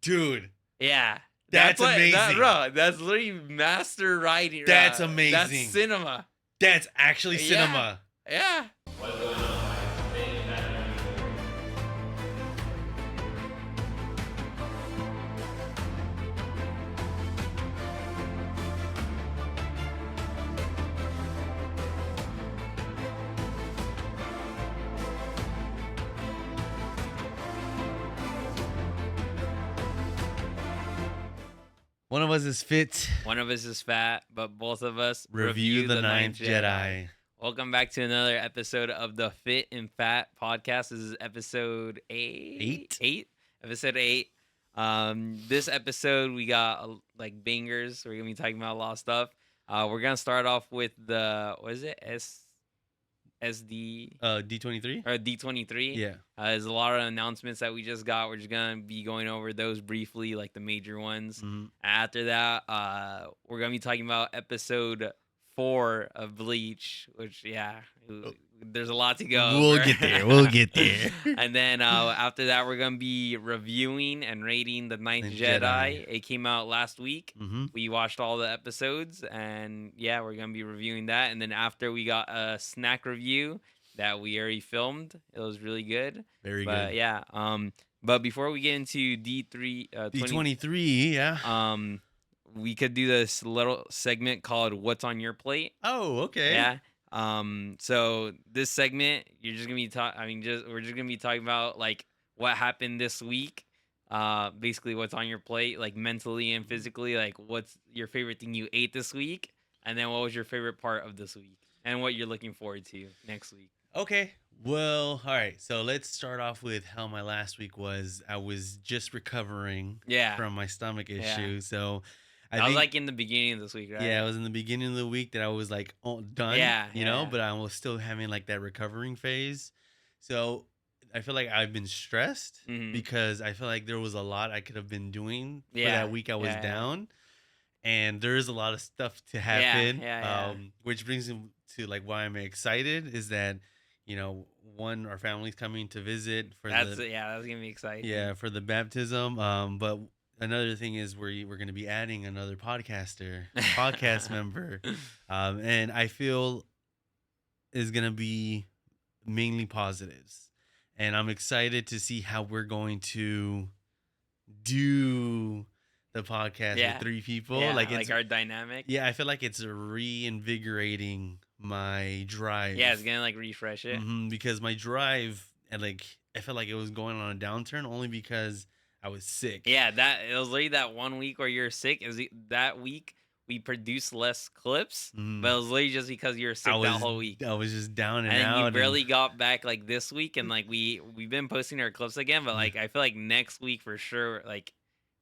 Dude. Yeah. That's amazing. Bro, that's literally master writing. That's amazing. That's cinema. That's actually cinema. Yeah. What's going on, guys? FitNFat. One of us is fit. One of us is fat, but both of us Review the Ninth Jedi. Welcome back to another episode of the Fit and Fat podcast. This is episode 8. Episode 8. This episode we got like bangers. We're gonna be talking about a lot of stuff. We're gonna start off with the SD D23 or D23. Yeah. There's a lot of announcements that we just got. We're just gonna be going over those briefly, like the major ones. Mm-hmm. After that, we're gonna be talking about episode 4 of Bleach, which there's a lot to go. We'll get there. And then after that, we're gonna be reviewing and rating the Ninth Jedi. It came out last week. Mm-hmm. We watched all the episodes, and we're gonna be reviewing that. And then after, we got a snack review that we already filmed. It was really good. Very good. Yeah. But before we get into D23, we could do this little segment called "What's on Your Plate." Oh, okay. Yeah. So this segment, you're just gonna be we're just gonna be talking about like what happened this week. Basically what's on your plate, like mentally and physically, like what's your favorite thing you ate this week, and then what was your favorite part of this week, and what you're looking forward to next week. Okay. Well, all right. So let's start off with how my last week was. I was just recovering from my stomach issue. Yeah. So I was like in the beginning of this week, right? Yeah, it was in the beginning of the week that I was like done, you know, but I was still having like that recovering phase. So I feel like I've been stressed because I feel like there was a lot I could have been doing for that week I was down. And there's a lot of stuff to happen, which brings me to like why I'm excited is that, you know, one, our family's coming to visit for that's gonna be exciting. Yeah, for the baptism. But another thing is we're going to be adding another podcast member, and I feel is going to be mainly positives, and I'm excited to see how we're going to do the podcast with 3 people. Like our dynamic. Yeah, I feel like it's reinvigorating my drive. Yeah, it's gonna like refresh it. Because my drive and like I felt like it was going on a downturn only because I was sick. Yeah, it was literally that 1 week where you're sick. That week we produced less clips, but it was literally just because you were sick that whole week. I was just down and out. And you barely got back like this week, and like we've been posting our clips again, but like I feel like next week for sure, like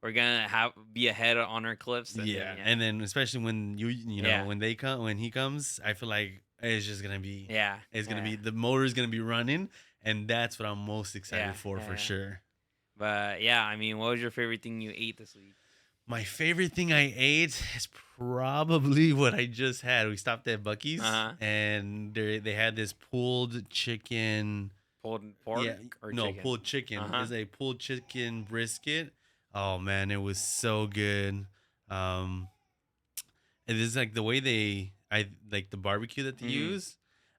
we're gonna be ahead on our clips. And then especially when you know when he comes, I feel like it's just gonna be gonna be the motor's gonna be running, and that's what I'm most excited for sure. But yeah, I mean, what was your favorite thing you ate this week? My favorite thing I ate is probably what I just had. We stopped at Buc-ee's, and they had this pulled chicken. Pulled pork? Chicken? Pulled chicken. It's a pulled chicken brisket. Oh, man, it was so good. It is like the way I like the barbecue that they use.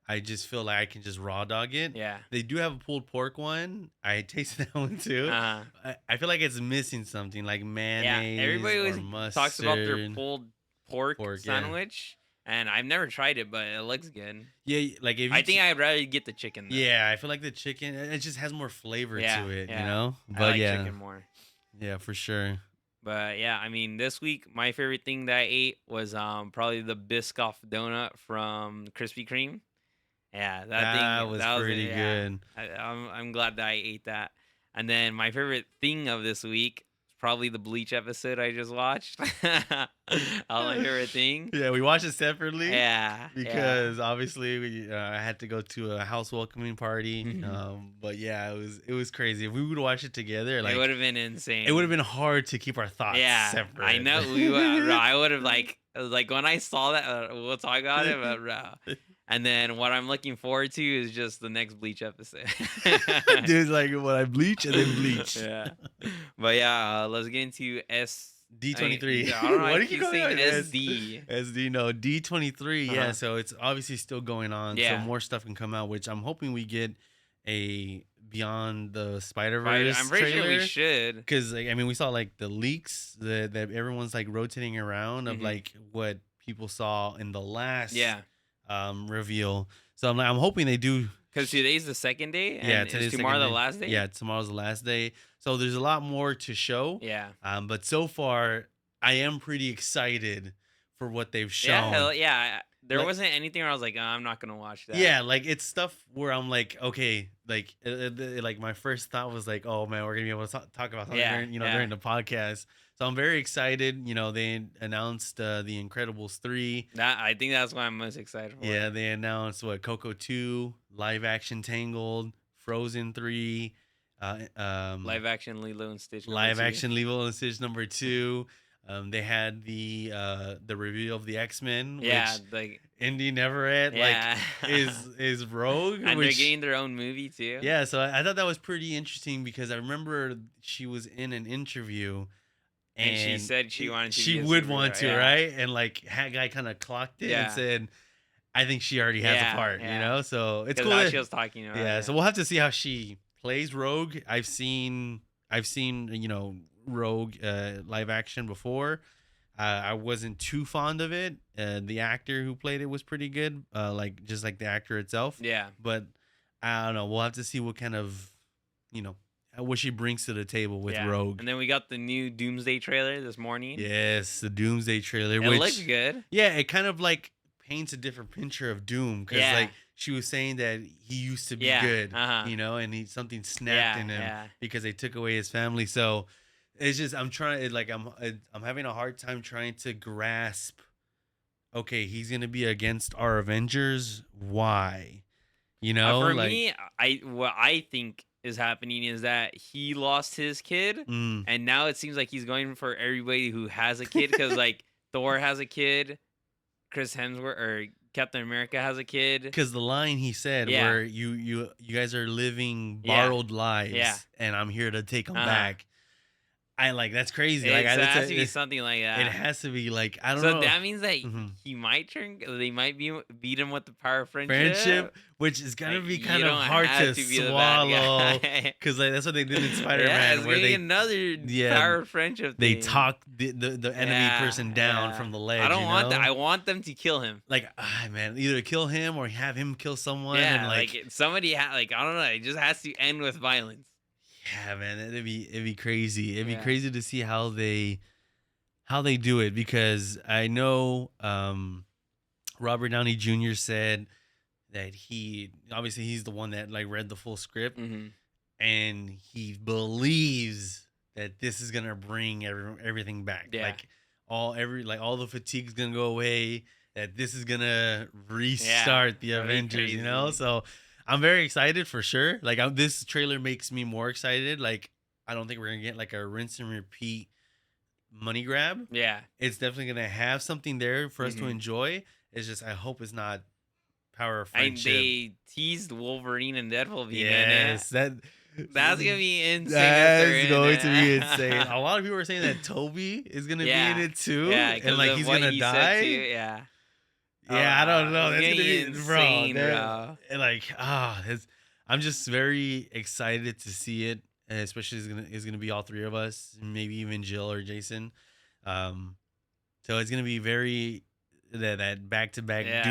I just feel like I can just raw dog it. Yeah. They do have a pulled pork one. I tasted that one too. I feel like it's missing something like mayonnaise. Yeah, everybody or always mustard. talks about their pulled pork sandwich. And I've never tried it, but it looks good. Yeah, like I think I'd rather get the chicken though. Yeah, I feel like the chicken, it just has more flavor to it, you know? But I like chicken more. Yeah, for sure. But yeah, I mean, this week my favorite thing that I ate was probably the Biscoff donut from Krispy Kreme. Yeah, that was pretty good. I'm glad that I ate that. And then my favorite thing of this week is probably the Bleach episode I just watched. My favorite thing. Yeah, we watched it separately. Yeah, because obviously I had to go to a house welcoming party. But yeah, it was crazy. If we would watch it together, like it would have been insane. It would have been hard to keep our thoughts separate. I know. I would have like when I saw that. We'll talk about it, but. And then what I'm looking forward to is just the next Bleach episode. Dude, like when I bleach and then bleach. Yeah. But yeah, let's get into D23. I don't know. Why I do you keep keep saying calling it SD. SD? No, D23. Yeah, Uh-huh. so it's obviously still going on. So Yeah. more stuff can come out, which I'm hoping we get a Beyond the Right, Spider-Verse I'm pretty sure we trailer. should. Because like, I mean, we saw like the leaks that everyone's like rotating around of Mhm. like what people saw in the last Yeah. reveal. So I'm hoping they do. Because today's the second day, Yeah, and today's is the tomorrow second the day. last day? Yeah, tomorrow's the last day. So there's a lot more to show. Yeah. But so far, I am pretty excited for what they've shown. Yeah. There Like- wasn't anything where I was like, oh, I'm not gonna watch that. Yeah, like it's stuff where I'm like, okay, like like my first thought was like, oh man, we're gonna be able to talk about something Yeah, during, yeah. during the podcast. So I'm very excited. They announced The Incredibles 3. I think that's what I'm most excited for. Yeah, they announced Coco 2, live action Tangled, Frozen 3, Live action Lilo and Stitch. live action Lilo and Stitch number 2. They had the reveal of the X-Men, Yeah, which like Indy Neverett yeah. is Rogue, and which, they're getting their own movie too. yeah. So I thought that was pretty interesting because I remember she was in an interview. And she said she wanted to. She be a would superhero, want to, yeah. right? And like, that guy kind of clocked it Yeah. and said, "I think she already has Yeah, a part," yeah. So it's 'Cause cool. how that- she was talking about. yeah, it. so we'll have to see how she plays Rogue. I've seen Rogue live action before. I wasn't too fond of it. The actor who played it was pretty good, just like the actor itself. Yeah. But I don't know. We'll have to see what kind of, what she brings to the table with Yeah. Rogue. And then we got the new Doomsday trailer this morning. Yes, the Doomsday trailer. It which looks good. Yeah, it kind of like paints a different picture of Doom because Yeah. like she was saying that he used to be Yeah, good, uh-huh. and something snapped Yeah, in him yeah. because they took away his family. So it's just I'm having a hard time trying to grasp. Okay, he's gonna be against our Avengers. Why? For like, me, what I think is happening is that he lost his kid, mm, and now it seems like he's going for everybody who has a kid because like Thor has a kid, Chris Hemsworth or Captain America has a kid. because the line he said Yeah. where you guys are living Yeah. borrowed lives, Yeah. and I'm here to take them Uh-huh. back. That's crazy. It Like, has to be something like that. It has to be like I don't So know. that means that Mhm. he might they might beat him with the power of friendship. Friendship, which is gonna Like, be you kind of don't hard have to be the bad swallow. guy. Because like that's what they did in Yeah, Spider-Man, it's where gonna be they another power of friendship. they thing. talk the enemy Yeah, person down yeah. from the ledge. I don't want that. that. I want them to kill him. Like man, either kill him or have him kill someone. Yeah, and like somebody I don't know. It just has to end with violence. yeah, man, it'd be crazy. It'd Yeah. be crazy to see how they do it because I know Robert Downey Jr. said that he's the one that like read the full script Mm-hmm. and he believes that this is gonna bring everything back. Yeah. Like all the fatigue's gonna go away. That this is gonna restart the that'd be Avengers. crazy. So I'm very excited for sure. Like this trailer makes me more excited. Like I don't think we're gonna get like a rinse and repeat money grab. Yeah. It's definitely gonna have something there for us to Mhm. enjoy. It's just I hope it's not power of And friendship. they teased Wolverine and Deadpool being yes, in it. That's gonna be insane. if That's they're in going it. to be insane. A lot of people are saying that Toby is gonna Yeah. be in it too, Yeah, and like he's gonna said die. too, yeah. Yeah, I don't know. It's That's gonna gonna be be insane, bro. bro. And like I'm just very excited to see it, and especially it's gonna be all three of us, maybe even Jill or Jason. So it's gonna be very that back to back Yeah.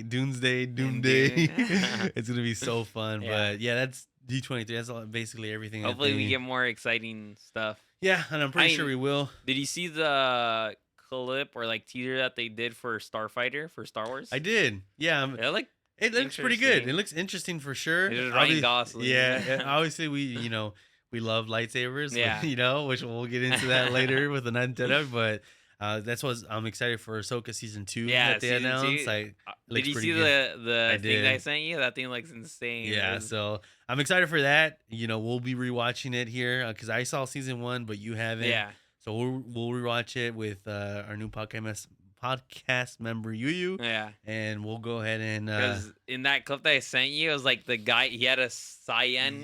Doomsday. Doom. It's gonna be so fun. Yeah. But yeah, that's D23. That's basically everything. that Hopefully we they- get more exciting stuff. Yeah, and I'm pretty sure we will. Did you see the clip or like teaser that they did for Starfighter for Star Wars? I did. Yeah, They're like it looks pretty good. interesting. It looks interesting for sure. It is Ryan Obvi- Gosling. Yeah, and obviously we we love lightsabers. Yeah. Which we'll get into that later with the Ninth Jedi. But that's what I'm excited for Ahsoka season 2 Yeah, that they season announced. 2. Like, Did looks you pretty see good. the I thing that I did. sent you? That thing looks insane. Yeah, It was- so I'm excited for that. We'll be rewatching it here because I saw season 1, but you haven't. yeah. So we'll rewatch it with our new podcast podcast member Yu, Yeah. and we'll go ahead and Because in that clip that I sent you, it was like the guy, he had a cyan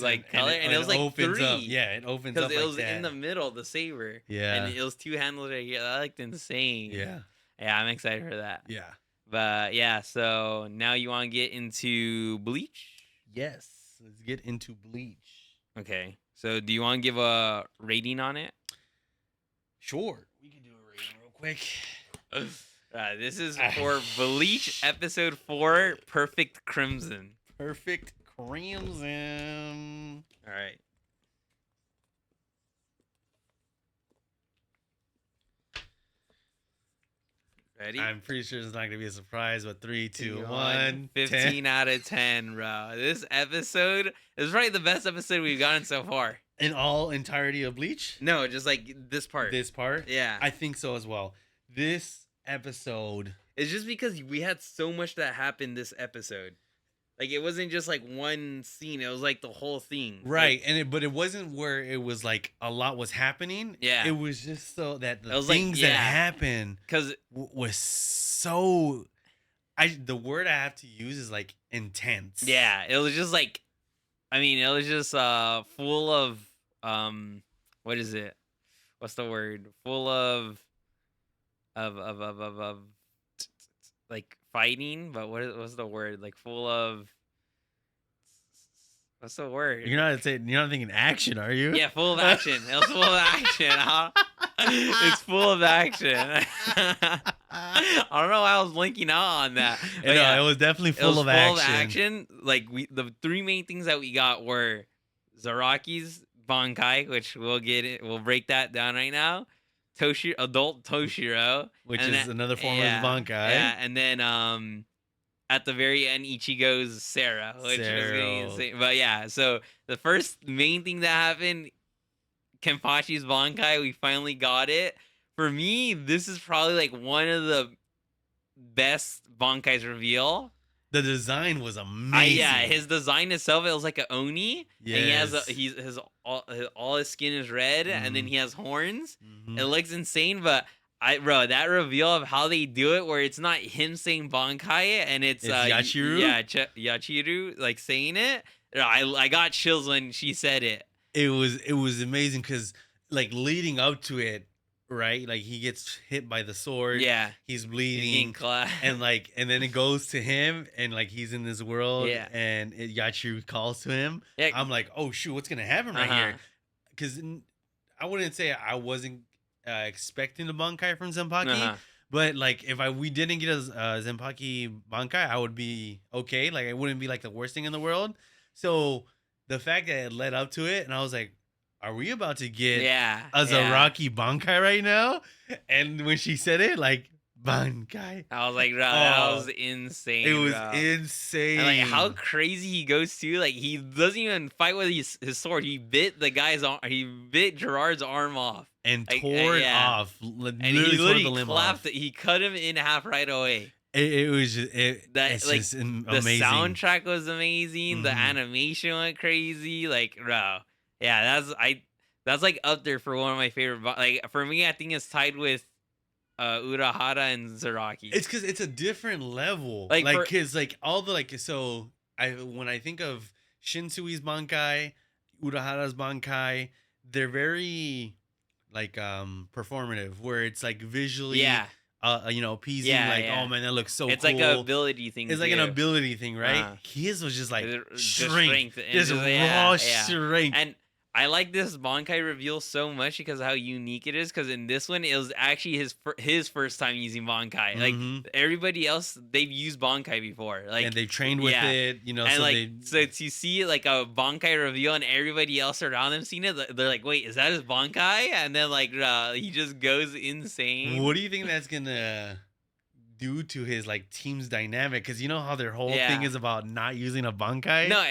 like color, and it was like opens 3. up. Yeah, it opens up because it was like that. in the middle, the saber. Yeah. And it was 2 handles right here. That looked insane. Yeah. Yeah, I'm excited for that. Yeah. But yeah, so now you want to get into Bleach? Yes. Let's get into Bleach. Okay. So do you want to give a rating on it? Sure. We can do a rating real quick. This is for Bleach episode 4, Perfect Crimson. Perfect Crimson. All right. Ready? I'm pretty sure it's not gonna be a surprise, but 3, 2, 1. 15 out of 10, bro. This episode is probably the best episode we've gotten so far. In all entirety of Bleach? No, just like this part. This part? Yeah. I think so as well. This episode. It's just because we had so much that happened this episode. Like, it wasn't just like one scene. It was like the whole thing. Right. Like, But it wasn't where it was like a lot was happening. Yeah. It was just so that the was things like, that yeah. happened because was so. The word I have to use is like intense. yeah, it was just like, I mean, it was just full of what is it? What's the word? Full of like fighting, but what's the word? Like full of, what's the word? You're not thinking action, are you? Yeah, full of action. It was full of action. It's full of action. I don't know why I was linking out on that. But No, yeah, it was definitely it was full of action. Like the 3 main things that we got were Zaraki's bankai, which we'll break that down right now. Adult Toshiro, Which is another form of bankai. Yeah, and then at the very end, Ichigo's Sarah, which is getting insane. But yeah, so the first main thing that happened, Kenpachi's bankai, we finally got it. For me, this is probably like one of the best bankai's reveal. The design was amazing. Yeah, his design itself, it was like an oni. Yes. And he has all his skin is red, and then he has horns. It looks insane, but that reveal of how they do it, where it's not him saying bankai and it's Yachiru. Yeah, Yachiru like saying it. I got chills when she said it. It was amazing because like leading up to it, right? Like he gets hit by the sword. Yeah, he's bleeding, and then it goes to him, and like he's in this world. Yeah, and Yachiru calls to him. Yeah. I'm like, oh shoot, what's gonna happen right here? Because I wouldn't say I wasn't expecting the bankai from Zenpaki, but like if we didn't get a Zenpaki bankai, I would be okay. Like it wouldn't be like the worst thing in the world. So the fact that it led up to it, and I was like, are we about to get a Zaraki bankai right now? And when she said it, like, bankai. I was like, bro, that was insane. It was insane. And like how crazy he goes to, like he doesn't even fight with his sword. He bit he bit Gerard's arm off. And tore it off. And he literally clapped it. He cut him in half right away. It was just just amazing. The soundtrack was amazing. The animation went crazy. Like, bro. Yeah, that's like up there for one of my favorite. Like for me, I think it's tied with Urahara and Zaraki. It's because it's a different level. Because all the when I think of Shinsui's bankai, Urahara's bankai, they're very like performative, where it's like visually appeasing. Oh man, that looks so cool. It's like an ability thing. It's like an ability thing, right? His was just like strength. Just raw strength. And I like this bankai reveal so much because of how unique it is. Because in this one, it was actually his first time using bankai. Like everybody else, they've used bankai before. Like and they've trained with it, And so to see like a bankai reveal and everybody else around them seeing it, they're like, "Wait, is that his bankai?" And then like he just goes insane. What do you think that's gonna do to his like team's dynamic? Because you know how their whole thing is about not using a bankai. No,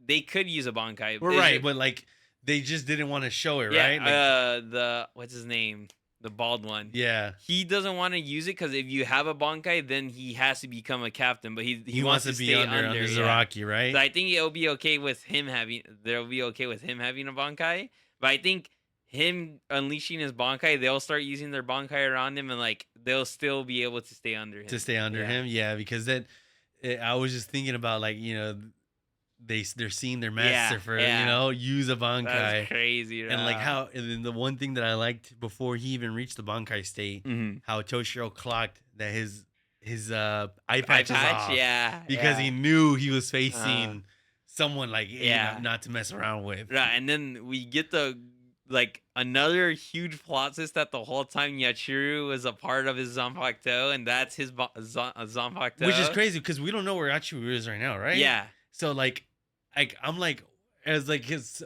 they could use a bankai. Right, but like they just didn't want to show it, right? Like, what's his name? The bald one. Yeah. He doesn't want to use it because if you have a bankai, then he has to become a captain. But he wants to be under Zaraki, right? So I think it'll be okay with him having. They'll be okay with him having a bankai. But I think him unleashing his bankai, they'll start using their bankai around him, and like they'll still be able to stay under him. To stay under him, yeah, because then I was just thinking about like they're seeing their master for use a bankai. That's crazy, and like how and then the one thing that I liked before he even reached the bankai state, how Toshiro clocked that his eye patch is off, because he knew he was facing someone like not to mess around with, right? And then we get the another huge plot twist that the whole time Yachiru was a part of his Zanpakuto, and that's his Zanpakuto, which is crazy because we don't know where Yachiru is right now, right? Yeah. So I'm like, as like his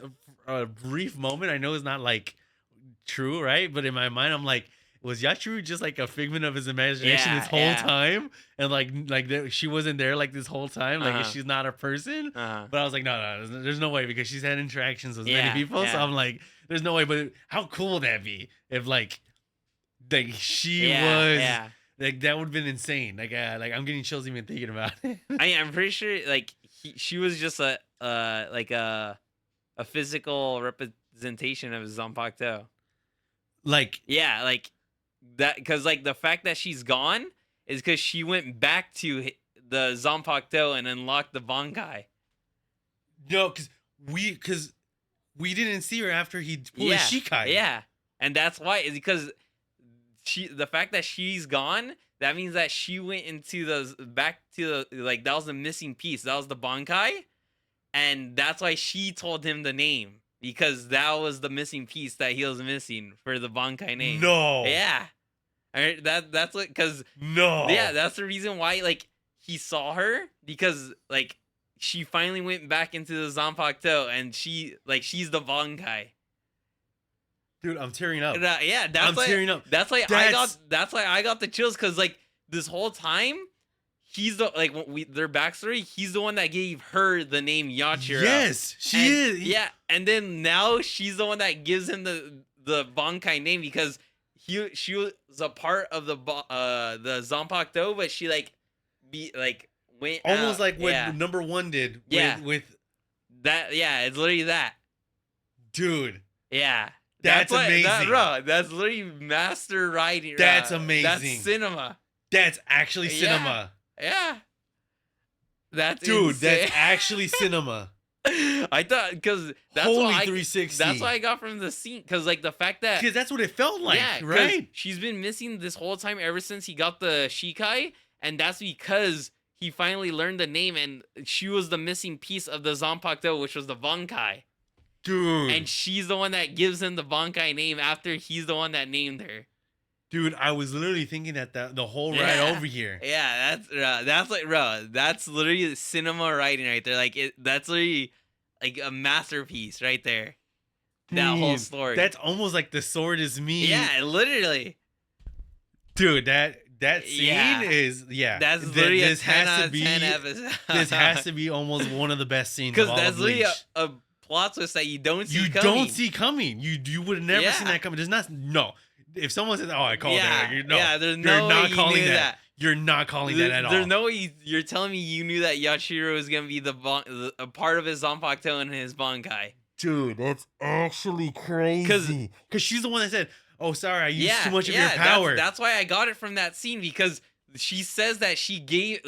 brief moment, I know it's not like true, right? But in my mind, I'm like, was Yachiru just like a figment of his imagination this whole time? And like she wasn't there like this whole time, like she's not a person. But I was like, no, there's no way, because she's had interactions with many people. So I'm like, there's no way. But how cool would that be if like she was? Like that would have been insane. Like I'm getting chills even thinking about it. I'm pretty sure like she was just a physical representation of his Zanpakuto. Like that, because like the fact that she's gone is because she went back to the Zanpakuto and unlocked the bankai. No, because we didn't see her after he pulled his Shikai. Yeah, and that's why, is because the fact that she's gone, that means that she went into back to the that was the missing piece. That was the bankai, and that's why she told him the name, because that was the missing piece that he was missing for the bankai name. No. Yeah. That's what, because no. Yeah, that's the reason why like he saw her, because like she finally went back into the Zanpakuto, and she's the bankai. Dude, I'm tearing up. Yeah, I'm tearing up. That's why I got the chills, because like this whole time he's the their backstory. He's the one that gave her the name Yachiru. Yes, she is. Yeah, and then now she's the one that gives him the bankai name, because she was a part of the Zanpakuto, but she went almost out. Like what number one did. With that. Yeah, it's literally that. Dude. Yeah. That's amazing. That's literally master writing. That's amazing. That's cinema. That's actually cinema. Yeah. That's dude. Insane. That's actually cinema. I thought, because that's Holy what 360. That's what I got from the scene, because like the fact that, because that's what it felt like, right? She's been missing this whole time ever since he got the Shikai, and that's because he finally learned the name, and she was the missing piece of the Zanpakuto, which was the bankai. Dude. And she's the one that gives him the bankai name after he's the one that named her. Dude, I was literally thinking that the whole ride over here. Yeah, that's literally cinema writing right there. Like that's literally like a masterpiece right there. That whole story. That's almost like The Sword Is Me. Yeah, literally. Dude, that scene is That's literally this a 10 has out to of be 10 episode. This has to be almost one of the best scenes. Because that's literally a plot twist that you don't see coming. You don't see coming. You would have never seen that coming. There's not if someone says, "Oh, I called that," there's no way you knew that. You're not calling that at all. There's no way you're telling me you knew that Yachiru was gonna be a part of his Zanpakuto and his bankai. Dude, that's actually crazy. Because she's the one that said, "Oh, sorry, I used too much of your power." That's why I got it from that scene, because she says that she gave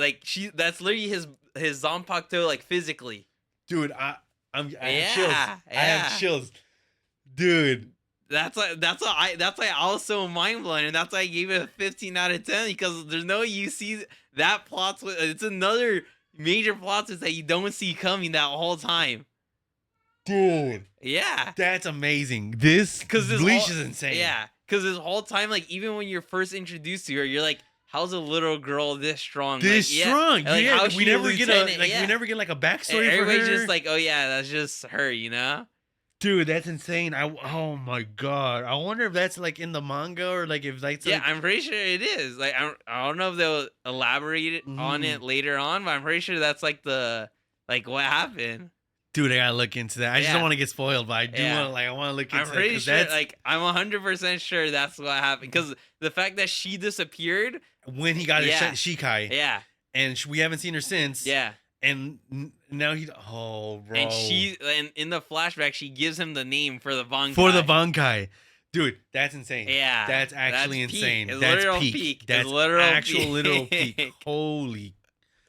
that's literally his Zanpakuto physically. Dude, I have chills. I have chills, dude. That's why I was so mind blown, and that's why I gave it a 15 out of 10, because there's no way you see that plot twist. It's another major plot twist that you don't see coming that whole time. Dude. Yeah. That's amazing. This Bleach is insane. Yeah. Because this whole time, even when you're first introduced to her, you're like, how's a little girl this strong? Strong. Yeah. We never get a backstory for her. Everybody's just like, oh yeah, that's just her, you know? Dude, that's insane. Oh my god. I wonder if that's in the manga, or if that's I'm pretty sure it is. I don't know if they'll elaborate on it later on, but I'm pretty sure that's the what happened. Dude, I gotta look into that. I just don't want to get spoiled, but I do want to I want to look into it. I'm pretty sure I'm 100% sure that's what happened, because the fact that she disappeared when he got his Shikai. Yeah. And we haven't seen her since. Yeah. And Now oh, bro. And in the flashback, she gives him the name for the bankai. For the bankai. Dude, that's insane. Yeah. That's actually That's insane. Peak. It's That's literal peak. It's That's literal actual peak. literal peak. Holy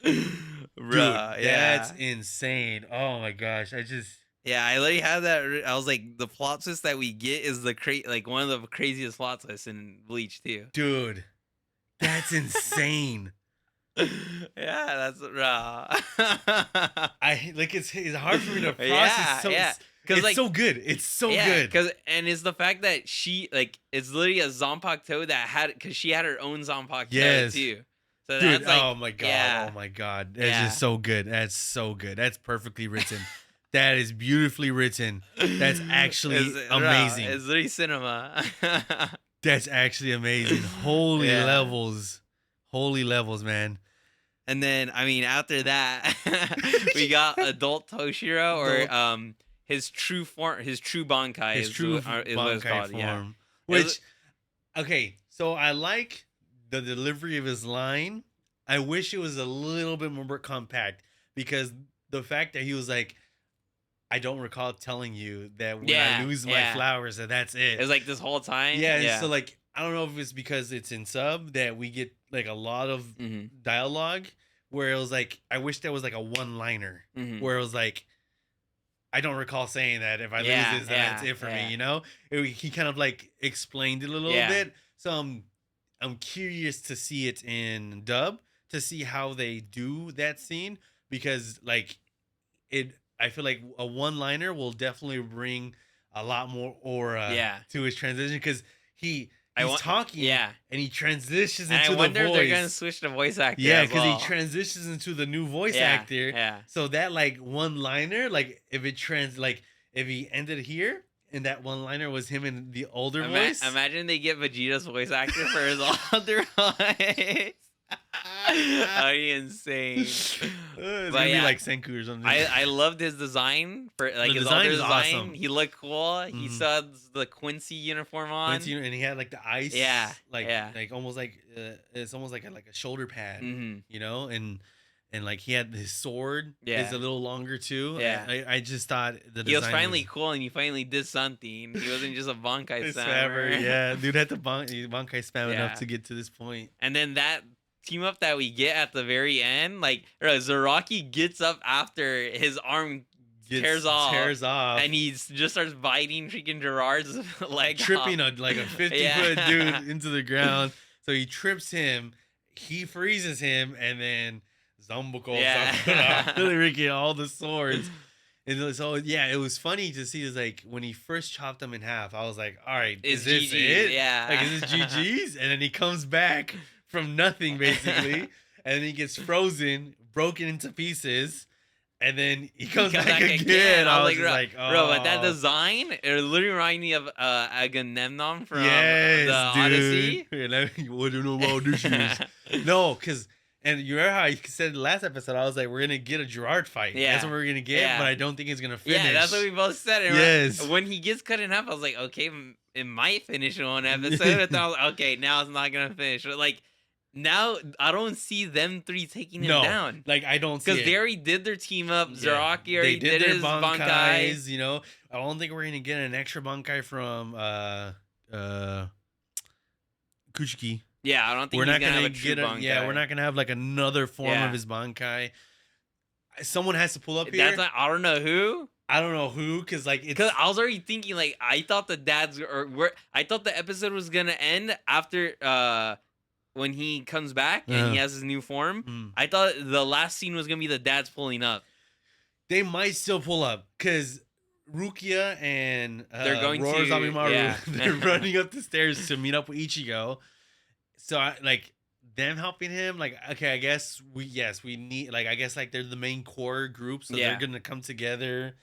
Bruh, dude, that's insane. Oh my gosh. Yeah, I literally had that. I was like, the plot twist that we get is like one of the craziest plot twists in Bleach too. Dude, that's insane. Yeah, that's raw. I like it's hard for me to process. Yeah. It's like, so good. It's so good. And it's the fact that she like it's literally a Zanpakuto that because she had her own Zanpakuto Yes. too. So dude, that's like, oh my god, yeah. oh my god, that's just so good. That's so good. That's perfectly written. That is beautifully written. That's actually amazing. It's literally cinema. That's actually amazing. Holy levels, man. And then I mean, after that, we got adult Toshiro or his true form, his true bankai. His true bankai what it's called, form. Yeah. Which, okay, so I like the delivery of his line. I wish it was a little bit more compact because the fact that he was like, I don't recall telling you that when I lose my flowers, that's it. It's like this whole time. Yeah. So like, I don't know if it's because it's in sub that we get like a lot of dialogue where it was like, I wish there was like a one-liner where it was like, I don't recall saying that if I lose this, then that's it for me. You know, he kind of like explained it a little bit. So I'm curious to see it in dub to see how they do that scene because like I feel like a one-liner will definitely bring a lot more aura to his transition because he's talking and he transitions into the voice. I wonder if they're going to switch the voice actor. Yeah, because he transitions into the new voice actor. Yeah. So that like one-liner, like if he ended here and that one-liner was him in the older voice. Imagine they get Vegeta's voice actor for his older voice. That'd be insane. It's gonna be like Senku or something. I loved his design for like his older design. Awesome. He looked cool. He saw the Quincy uniform on. And he had like the ice. Like almost like it's almost like a shoulder pad. You know, and like he had his sword is a little longer too. I just thought he was finally cool and he finally did something. He wasn't just a bankai spammer. Yeah, dude had to bankai spam enough to get to this point. And then that team up that we get at the very end, like Zaraki gets up after his arm tears off, and he just starts biting freaking Gerard's leg, tripping off. like a 50-foot dude into the ground. So he trips him, he freezes him, and then Zambuko Ricky all the swords. And so it was funny to see. Is like when he first chopped him in half, I was like, all right, is this it? Yeah, like is this GG's? And then he comes back from nothing basically, and then he gets frozen, broken into pieces, and then he comes back again. I was like, oh. Bro, but that design, it literally reminded me of Agamemnon from the Odyssey. What do you know about this? No, because and you remember how I said last episode, I was like, we're gonna get a Gerard fight. Yeah, that's what we're gonna get, but I don't think it's gonna finish. Yeah, that's what we both said. And yes. When he gets cut in half, I was like, okay, it might finish in one episode. And I was like, okay, now it's not gonna finish. But like. Now I don't see them three taking him down. Like I don't see because they already did their team up. Zaraki already did his bankais. You know, I don't think we're gonna get an extra bankai from Kuchiki. Yeah, I don't think we're not gonna have a true bankai. Yeah, we're not gonna have like another form of his bankai. Someone has to pull up here. I don't know who. Because like because I was already thinking like I thought the I thought the episode was gonna end after when he comes back and he has his new form. I thought the last scene was gonna be the dads pulling up. They might still pull up because Rukia and they're going Roar Zamimaru, to they're running up the stairs to meet up with Ichigo. So like them helping him, like okay, I guess we need like I guess like they're the main core group, so they're gonna come together.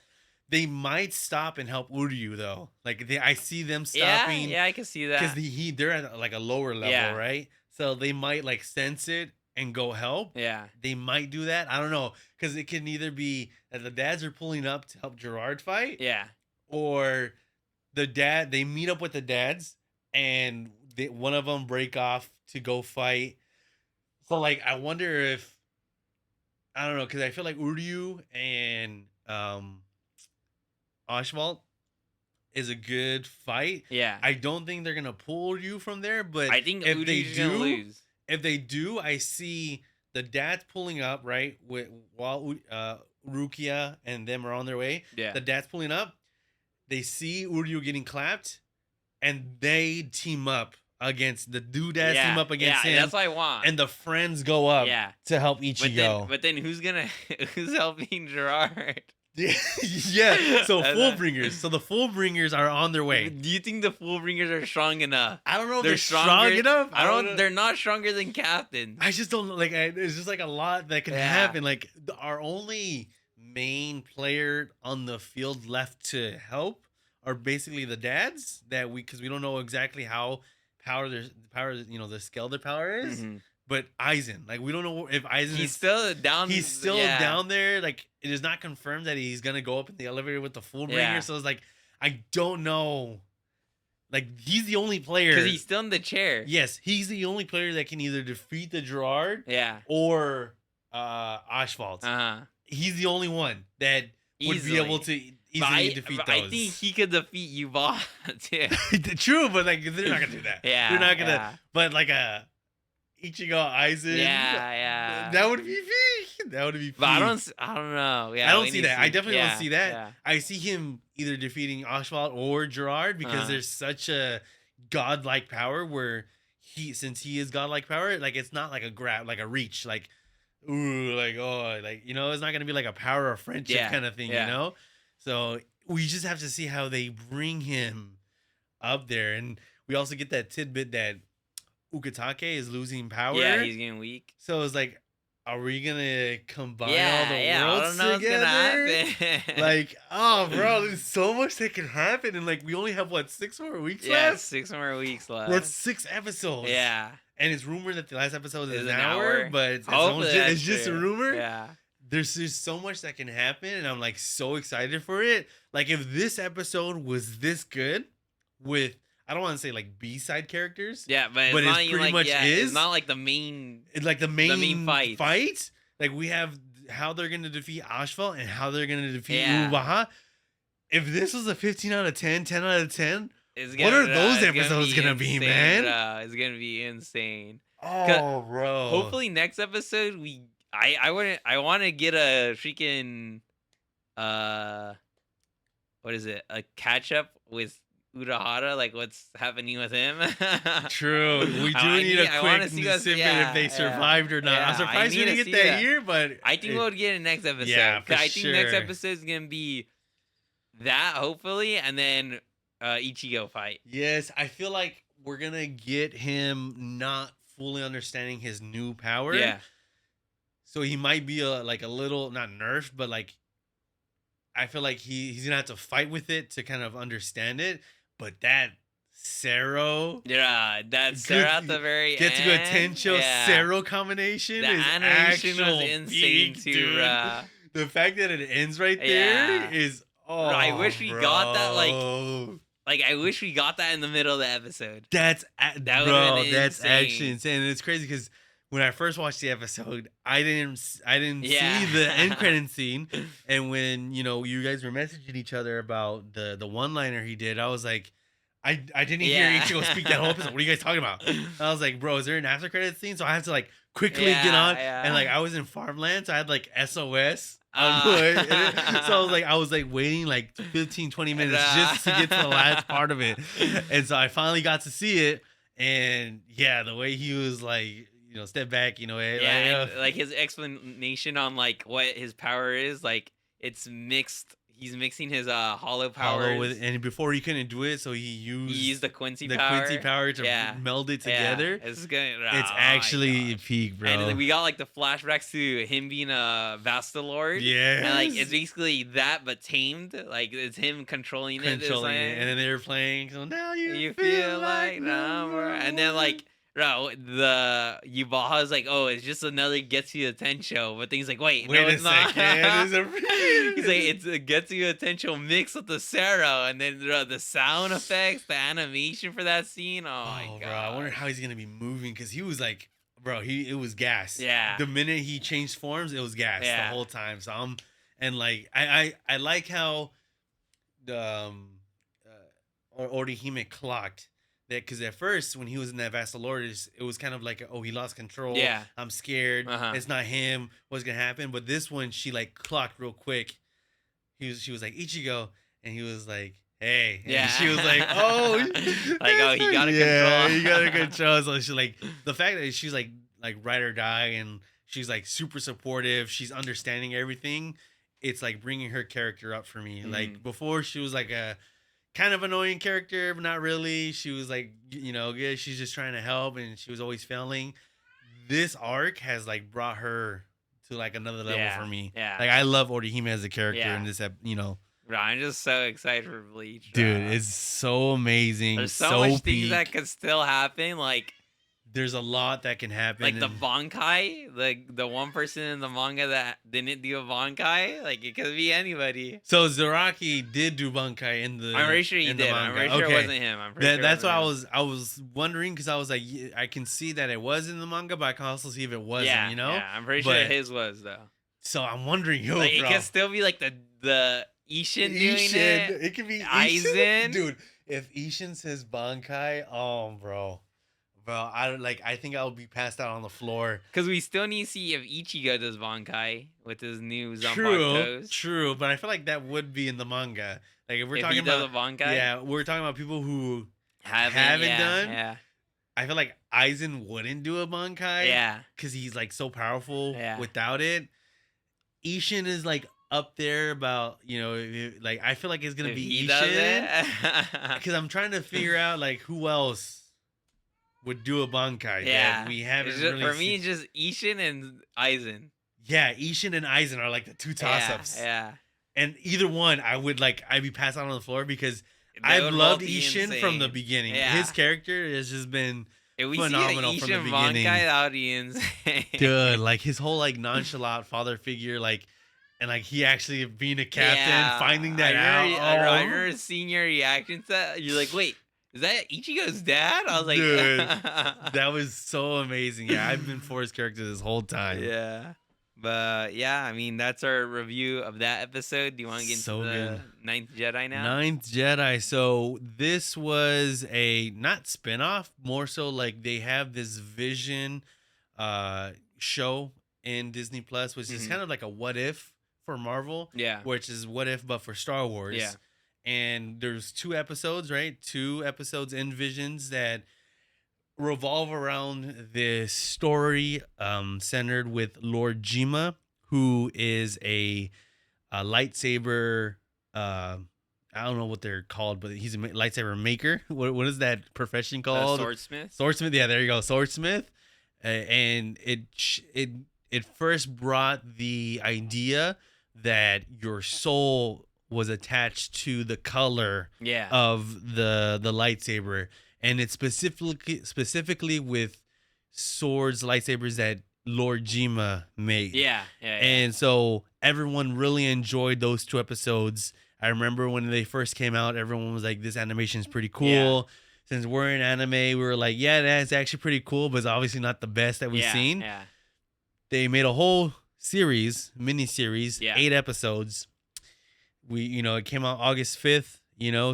They might stop and help Uryu though. Like I see them stopping. Yeah, I can see that because they're at like a lower level, right? So they might like sense it and go help. Yeah. They might do that. I don't know. Because it can either be that the dads are pulling up to help Gerard fight. Yeah. Or they meet up with the dads and one of them break off to go fight. So like I wonder if I don't know, because I feel like Uryu and Oswald is a good fight. Yeah. I don't think they're gonna pull you from there, but I think Uryu's gonna lose. if they do, I see the dads pulling up right while Rukia and them are on their way. Yeah. The dads pulling up. They see Uryu getting clapped, and they team up against the doodads. Team up against him. That's what I want. And the friends go up to help Ichigo. But then who's helping Gerard? Yeah. So Fullbringers. So the Fullbringers are on their way. Do you think the Fullbringers are strong enough? I don't know if they're strong enough. They're not stronger than Captain. I just don't like. It's just like a lot that can happen. Like our only main player on the field left to help are basically the dads because we don't know exactly how the scale their power is. Mm-hmm. But Aizen, like we don't know if Aizen he's still down. He's still down there. Like it is not confirmed that he's gonna go up in the elevator with the Fullbringer. Yeah. So it's like I don't know. Like he's the only player because he's still in the chair. Yes, he's the only player that can either defeat the Gerard, or Oswald. He's the only one that would be able to easily defeat those. I think he could defeat Yuval too. True, but like they're not gonna do that. They're not gonna. Yeah. But like Ichigo Aizen. Yeah. That would be peak. That would be peak. But I don't know. Yeah, I don't see that. I definitely don't see that. Yeah. I see him either defeating Oswald or Gerard because there's such a godlike power where since he is godlike power, like it's not like a grab, like a reach, like ooh, like oh, like it's not gonna be like a power of friendship kind of thing, So we just have to see how they bring him up there, and we also get that tidbit that Ukitake is losing power. Yeah, he's getting weak. So it's like, are we gonna combine all the worlds together? I don't know what's gonna happen. Like, oh, bro, there's so much that can happen, and like we only have 6 more weeks left. Yeah, 6 more weeks left. That's 6 episodes. Yeah. And it's rumored that the last episode is an hour, but it's just a rumor. Yeah. There's just so much that can happen, and I'm like so excited for it. Like if this episode was this good with, I don't want to say like B-side characters. Yeah, but it pretty much is. It's not like the main. It's like the main fight. Like we have how they're gonna defeat Ashval and how they're gonna defeat Ubaha. If this was a 15 out of 10, 10 out of 10, what are those episodes gonna be, man? It's gonna be insane. Oh, bro. Hopefully next episode I want to get a freaking what is it? A catch up with Urahara, like what's happening with him. True. We do need a quick snippet if they survived or not. Yeah, I'm surprised we didn't get that here, but I think we'll get it next episode. Yeah, for I think next episode is gonna be that, hopefully, and then Ichigo fight. Yes, I feel like we're gonna get him not fully understanding his new power. Yeah. So he might be a little not nerfed, but like I feel like he's gonna have to fight with it to kind of understand it. But that Sero, that Sero at the very end, Getsugo Tencho Sero combination the is animation was insane peak, too. Dude. The fact that it ends right there is I wish we got that like I wish we got that in the middle of the episode. That's actually insane. And it's crazy because when I first watched the episode, I didn't see the end credit scene, and when you guys were messaging each other about the one-liner he did, I was like, I didn't hear Ichigo speak that whole episode. What are you guys talking about? And I was like, bro, is there an after credit scene? So I have to like quickly get on, and like I was in farmland, so I had like SOS. So I was like waiting like 15-20 minutes just to get to the last part of it, and so I finally got to see it, and the way he was like, step back, like his explanation on like what his power is, like it's mixed. He's mixing his hollow powers and before he couldn't do it, so he used the Quincy power to meld it together. It's good. It's actually peak, bro. And we got like the flashbacks to him being a Vasta Lord. Yeah, and like it's basically that but tamed. Like it's him controlling it. And then they were playing. So now you feel like number. And then like. Bro, the Yubaha is like, oh, it's just another Getsuga Tensho, but things like, wait, no, it's not. He's like, it's a Getsuga Tensho mixed with the Sero, and then the sound effects, the animation for that scene. Oh my god, bro, I wonder how he's gonna be moving because he was like bro, it was gas. Yeah. The minute he changed forms, it was gas the whole time. So and like I like how the Orihime clocked that, because at first when he was in that Vassalordis, it was kind of like, oh, he lost control. Yeah. I'm scared. Uh-huh. It's not him. What's gonna happen? But this one, she like clocked real quick. She was like, Ichigo, and he was like, hey. And Yeah. she was like, oh, like, oh, he got a yeah, control. he got a control. So she like, the fact that she's like ride or die, and she's like super supportive. She's understanding everything. It's like bringing her character up for me. Like before, she was like a kind of annoying character, but not really. She was like, good. She's just trying to help, and she was always failing. This arc has like brought her to like another level for me. Yeah. Like, I love Orihime as a character in this, Bro, I'm just so excited for Bleach. Dude, it's so amazing. There's so much things that could still happen. Like, there's a lot that can happen. Like the bankai, like the one person in the manga that didn't do a bankai, like it could be anybody. So Zaraki did do bankai in the. I'm pretty sure he did. I'm pretty sure it wasn't him. I'm pretty sure that's why I was wondering, because I was like, I can see that it was in the manga, but I can also see if it wasn't. Yeah, I'm pretty sure his was though. So I'm wondering, like, it could still be like the Ishin doing it. It could be Aizen, dude. If Ishin says bankai, bro. Bro, I think I'll be passed out on the floor. Because we still need to see if Ichigo does bankai with his new Zanpakutos. True, but I feel like that would be in the manga. Like, if we're talking he does about a bankai, yeah, we're talking about people who haven't done. Yeah, I feel like Aizen wouldn't do a bankai. Yeah, because he's like so powerful. Yeah. Without it, Ishin is like up there about, like, I feel like it's gonna be Ishin. Because I'm trying to figure out like who else would do a bankai. Yeah, we haven't just, really for me, it's just Ishin and Aizen. Yeah, Ishin and Aizen are like the two toss-ups. Yeah. And either one, I'd be passed out on the floor, because I've loved Ishin from the beginning. Yeah. His character has just been phenomenal from the beginning. Bankai, that would be insane. Dude, like his whole like nonchalant father figure, like, and like he actually being a captain, finding that out. I remember seeing your reaction to that. You're like, wait, is that Ichigo's dad? I was like, dude, that was so amazing. Yeah, I've been for his character this whole time. Yeah. But yeah, I mean, that's our review of that episode. Do you want to get into the Ninth Jedi now? Ninth Jedi. So this was a not spinoff, more so like they have this Vision show in Disney Plus, which is kind of like a what if for Marvel. Yeah. Which is what if but for Star Wars. Yeah. And there's 2 episodes, right? 2 episodes in Visions that revolve around this story centered with Lord Jima, who is a lightsaber. I don't know what they're called, but he's a lightsaber maker. What is that profession called? Swordsmith. Swordsmith. Yeah, there you go. Swordsmith. And it first brought the idea that your soul was attached to the color of the lightsaber, and it's specifically with swords, lightsabers that Lord Jima made. Yeah. And so everyone really enjoyed those 2 episodes. I remember when they first came out, everyone was like, this animation is pretty cool. Yeah. Since we're in anime, we were like, yeah, that's actually pretty cool, but it's obviously not the best that we've seen. Yeah. They made a whole mini-series, 8 episodes. It came out August 5th,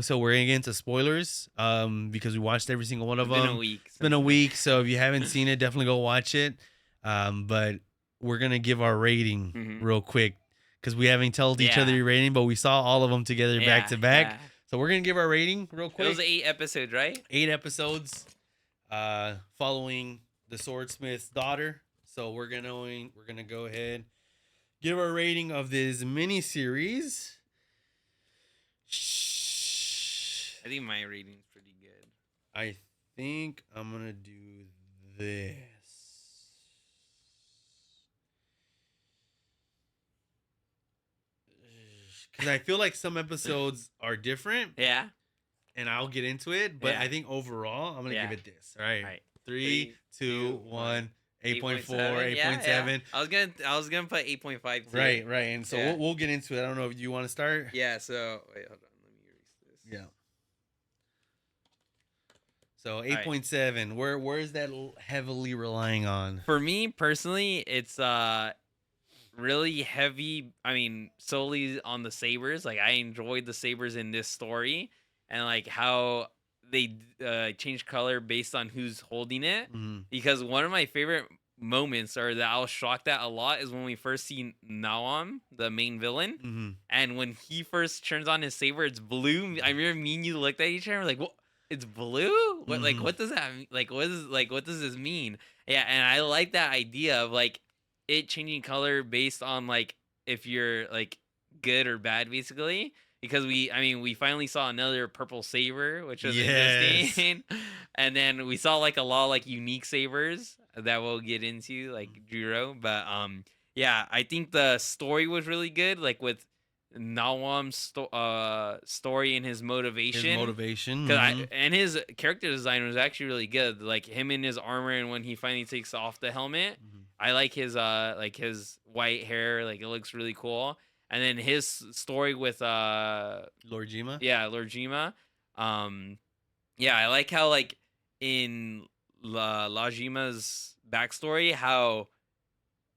so we're gonna get into spoilers because we watched every single one of them. It's been a week, so if you haven't seen it, definitely go watch it. But we're gonna give our rating real quick, because we haven't told each other your rating, but we saw all of them together back to back. Yeah. So we're gonna give our rating real quick. It was 8 episodes, right? 8 episodes, following the swordsmith's daughter. So we're gonna go ahead, give our rating of this mini series. I think my rating's pretty good. I think I'm gonna do this, because I feel like some episodes are different. Yeah. And I'll get into it, but I think overall I'm gonna give it this. All right. 3, 2, 1. 8.4, 8.7. Yeah. I was gonna put 8.5 too. Right. And so we'll get into it. I don't know if you want to start. Yeah. So wait, hold on. Let me erase this. Yeah. So All right. 8.7. Where is that heavily relying on? For me personally, it's really heavy. I mean, solely on the sabers. Like I enjoyed the sabers in this story, and like how they change color based on who's holding it. Mhm. Because one of my favorite moments, or that I was shocked at a lot, is when we first see Nawam, the main villain, Mhm. and when he first turns on his saber, it's blue. I remember me and you looked at each other, and we're like, "What? It's blue? What? Like, Mhm. what does that mean? Like, what does this mean?" Yeah, and I like that idea of like it changing color based on like if you're like good or bad, basically. Because we finally saw another purple saber, which was Yes. interesting. And then we saw like a lot of like unique sabers that we'll get into, like Juro. But yeah, I think the story was really good, like with Nawam's story and his His motivation. motivation. Cause Mhm. and his character design was actually really good. Like him in his armor, and when he finally takes off the helmet, Mhm. I like his white hair. Like it looks really cool. And then his story with Lord Jima. yeah, Lord Jima. Um yeah, I like how like in La Jima's backstory, how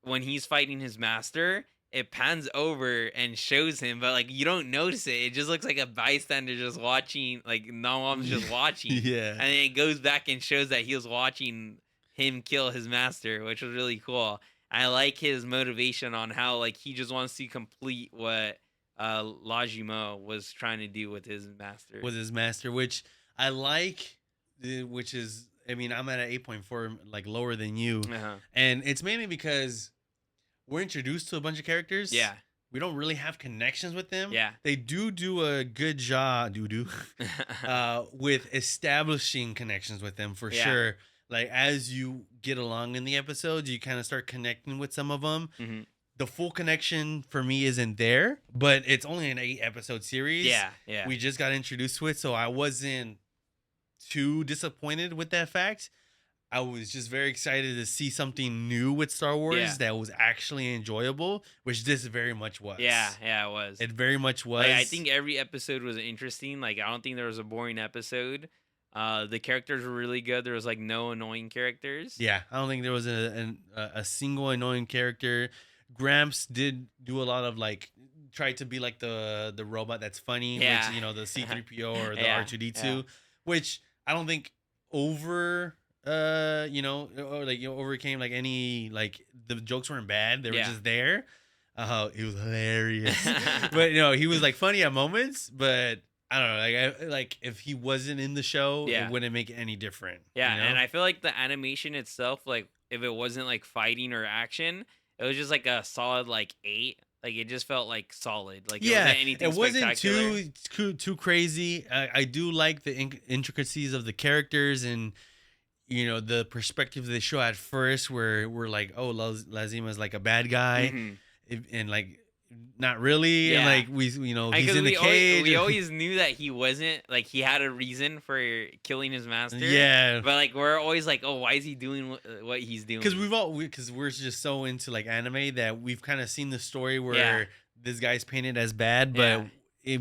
when he's fighting his master, it pans over and shows him, but like you don't notice it. It just looks like a bystander just watching, like Nawam's just watching. Yeah. And then it goes back and shows that he was watching him kill his master, which was really cool. I like his motivation on how like he just wants to complete what Lajimo was trying to do with his master. With his master, which I like, which is, I mean, I'm at an 8.4, like lower than you. Uh-huh. And it's mainly because we're introduced to a bunch of characters. Yeah. We don't really have connections with them. Yeah. They do a good job, with establishing connections with them for Yeah. sure. Like as you get along in the episodes, you kind of start connecting with some of them. Mhm. The full connection for me isn't there, but it's only an 8-episode series. Yeah, yeah. We just got introduced to it, so I wasn't too disappointed with that fact. I was just very excited to see something new with Star Wars Yeah. that was actually enjoyable, which this very much was. Yeah, it was. It very much was. Like, I think every episode was interesting. Like, I don't think there was a boring episode. The characters were really good. There was like no annoying characters. Yeah, I don't think there was a single annoying character. Gramps did do a lot of like try to be like the robot that's funny, Yeah. which the C3PO or the Yeah, R2D2, yeah. which I don't think over or like overcame like any, like the jokes weren't bad, they were Yeah. just there. It was hilarious. But he was like funny at moments, but I don't know, like if he wasn't in the show, Yeah. it wouldn't make it any different. Yeah, and I feel like the animation itself, like if it wasn't like fighting or action, it was just like a solid like 8. Like it just felt like solid. Like Yeah, it wasn't anything too crazy. I do like the intricacies of the characters and the perspective they show at first, where we're like, oh, Lazima is like a bad guy, and like not really, and like we he's in the cage. We always knew that he wasn't, like he had a reason for killing his master. Yeah, but like we're always like, oh, why is he doing what he's doing? Because we're just so into like anime that we've kind of seen the story where this guy's painted as bad, but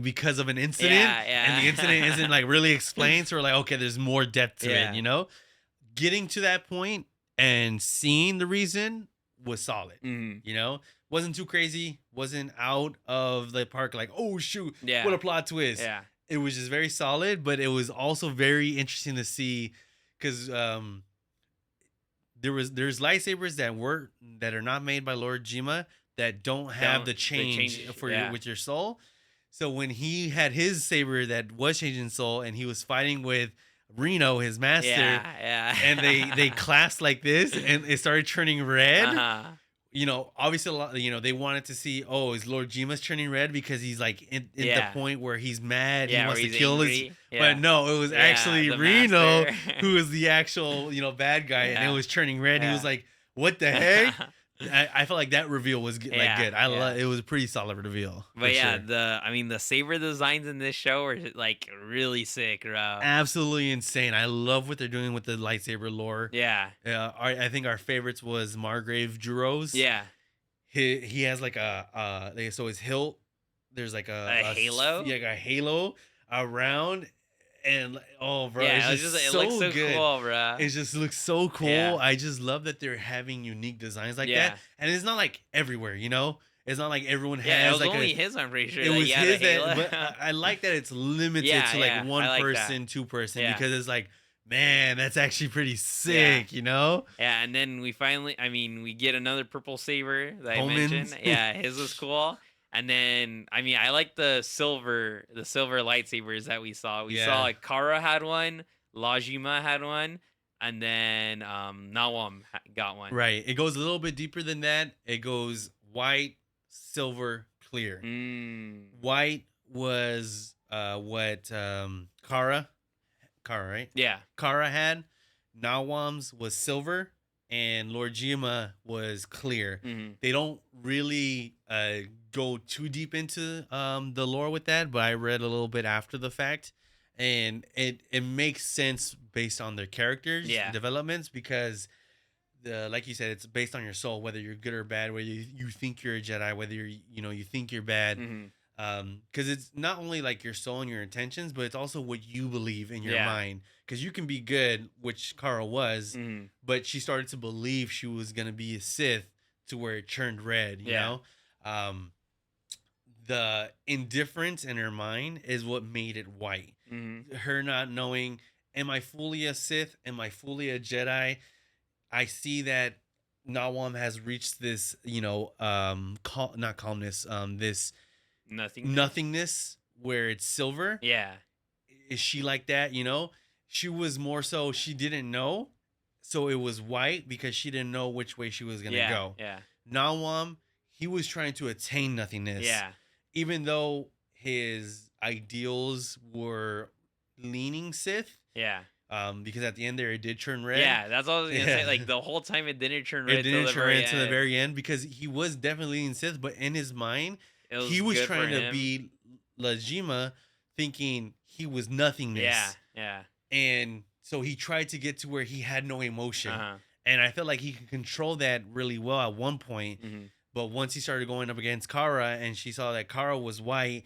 because of an incident, and the incident isn't like really explained, so we're like, okay, there's more depth to it. Getting to that point and seeing the reason was solid. Wasn't too crazy, wasn't out of the park like, oh shoot, what a plot twist. It was just very solid, but it was also very interesting to see, because there's lightsabers that are not made by Lord Jima that don't have the change with your soul. So when he had his saber that was changing soul and he was fighting with Reno, his master, and they clasped like this and it started turning red. Obviously a lot, they wanted to see, oh, is Lord Jima's turning red because he's like in the point where he's mad, he wants to kill angry. But no, it was actually Reno who was the actual bad guy, and it was turning red. He was like, what the heck? I felt like that reveal was good. It was a pretty solid reveal. But the saber designs in this show are like really sick, bro. Absolutely insane. I love what they're doing with the lightsaber lore. Yeah. I think our favorites was Margrave Juro's. Yeah. He has like so his hilt, there's like a halo. Yeah, a halo around. And oh, bro, Yeah, it's it was just just it looks so so good. cool, bro. It just looks so cool. Yeah. I just love that they're having unique designs like Yeah. that, and it's not like everywhere, you know. It's not like everyone Yeah, it has was like a. only his, I'm pretty sure, It that he was had a his that, halo. but I like that it's limited Yeah, to like yeah, I one like that. person, two person, Yeah. because it's like, man, that's actually pretty Yeah. sick, you know. Yeah, and then we finally, I mean, we get another purple saber that I Homins. mentioned. Yeah, his was cool. And then, I mean, I like the silver lightsabers that we saw. We saw Yeah. like Kara had one, Lajima had one, and then Nawam got one. Right. It goes a little bit deeper than that. It goes white, silver, clear. Mm. White was what Kara, right? Yeah. Kara had. Nawam's was silver, and Lord Jima was clear. Mm-hmm. They don't really go too deep into the lore with that, but I read a little bit after the fact, and it makes sense based on their characters developments, because like you said, it's based on your soul, whether you're good or bad, whether you think you're a Jedi, whether you think you're bad. Because it's not only like your soul and your intentions, but it's also what you believe in your mind. Because you can be good, which Kara was, but she started to believe she was gonna be a Sith to where it turned red. You know, the indifference in her mind is what made it white. Her not knowing, am I fully a Sith? Am I fully a Jedi? I see that Nawam has reached this, not calmness, this nothingness where it's silver. Yeah. Is she like that? She was more so she didn't know, so it was white because she didn't know which way she was gonna go. Yeah. Nawam, he was trying to attain nothingness. Yeah. Even though his ideals were leaning Sith. Yeah. Because at the end there it did turn red. Yeah, that's all I was gonna say. Like the whole time it didn't turn red. It didn't turn red to the very end because he was definitely in Sith, but in his mind, he was trying to be Lajima, thinking he was nothingness. Yeah, yeah. And so he tried to get to where he had no emotion. And I felt like he could control that really well at one point. But once he started going up against Kara and she saw that Kara was white,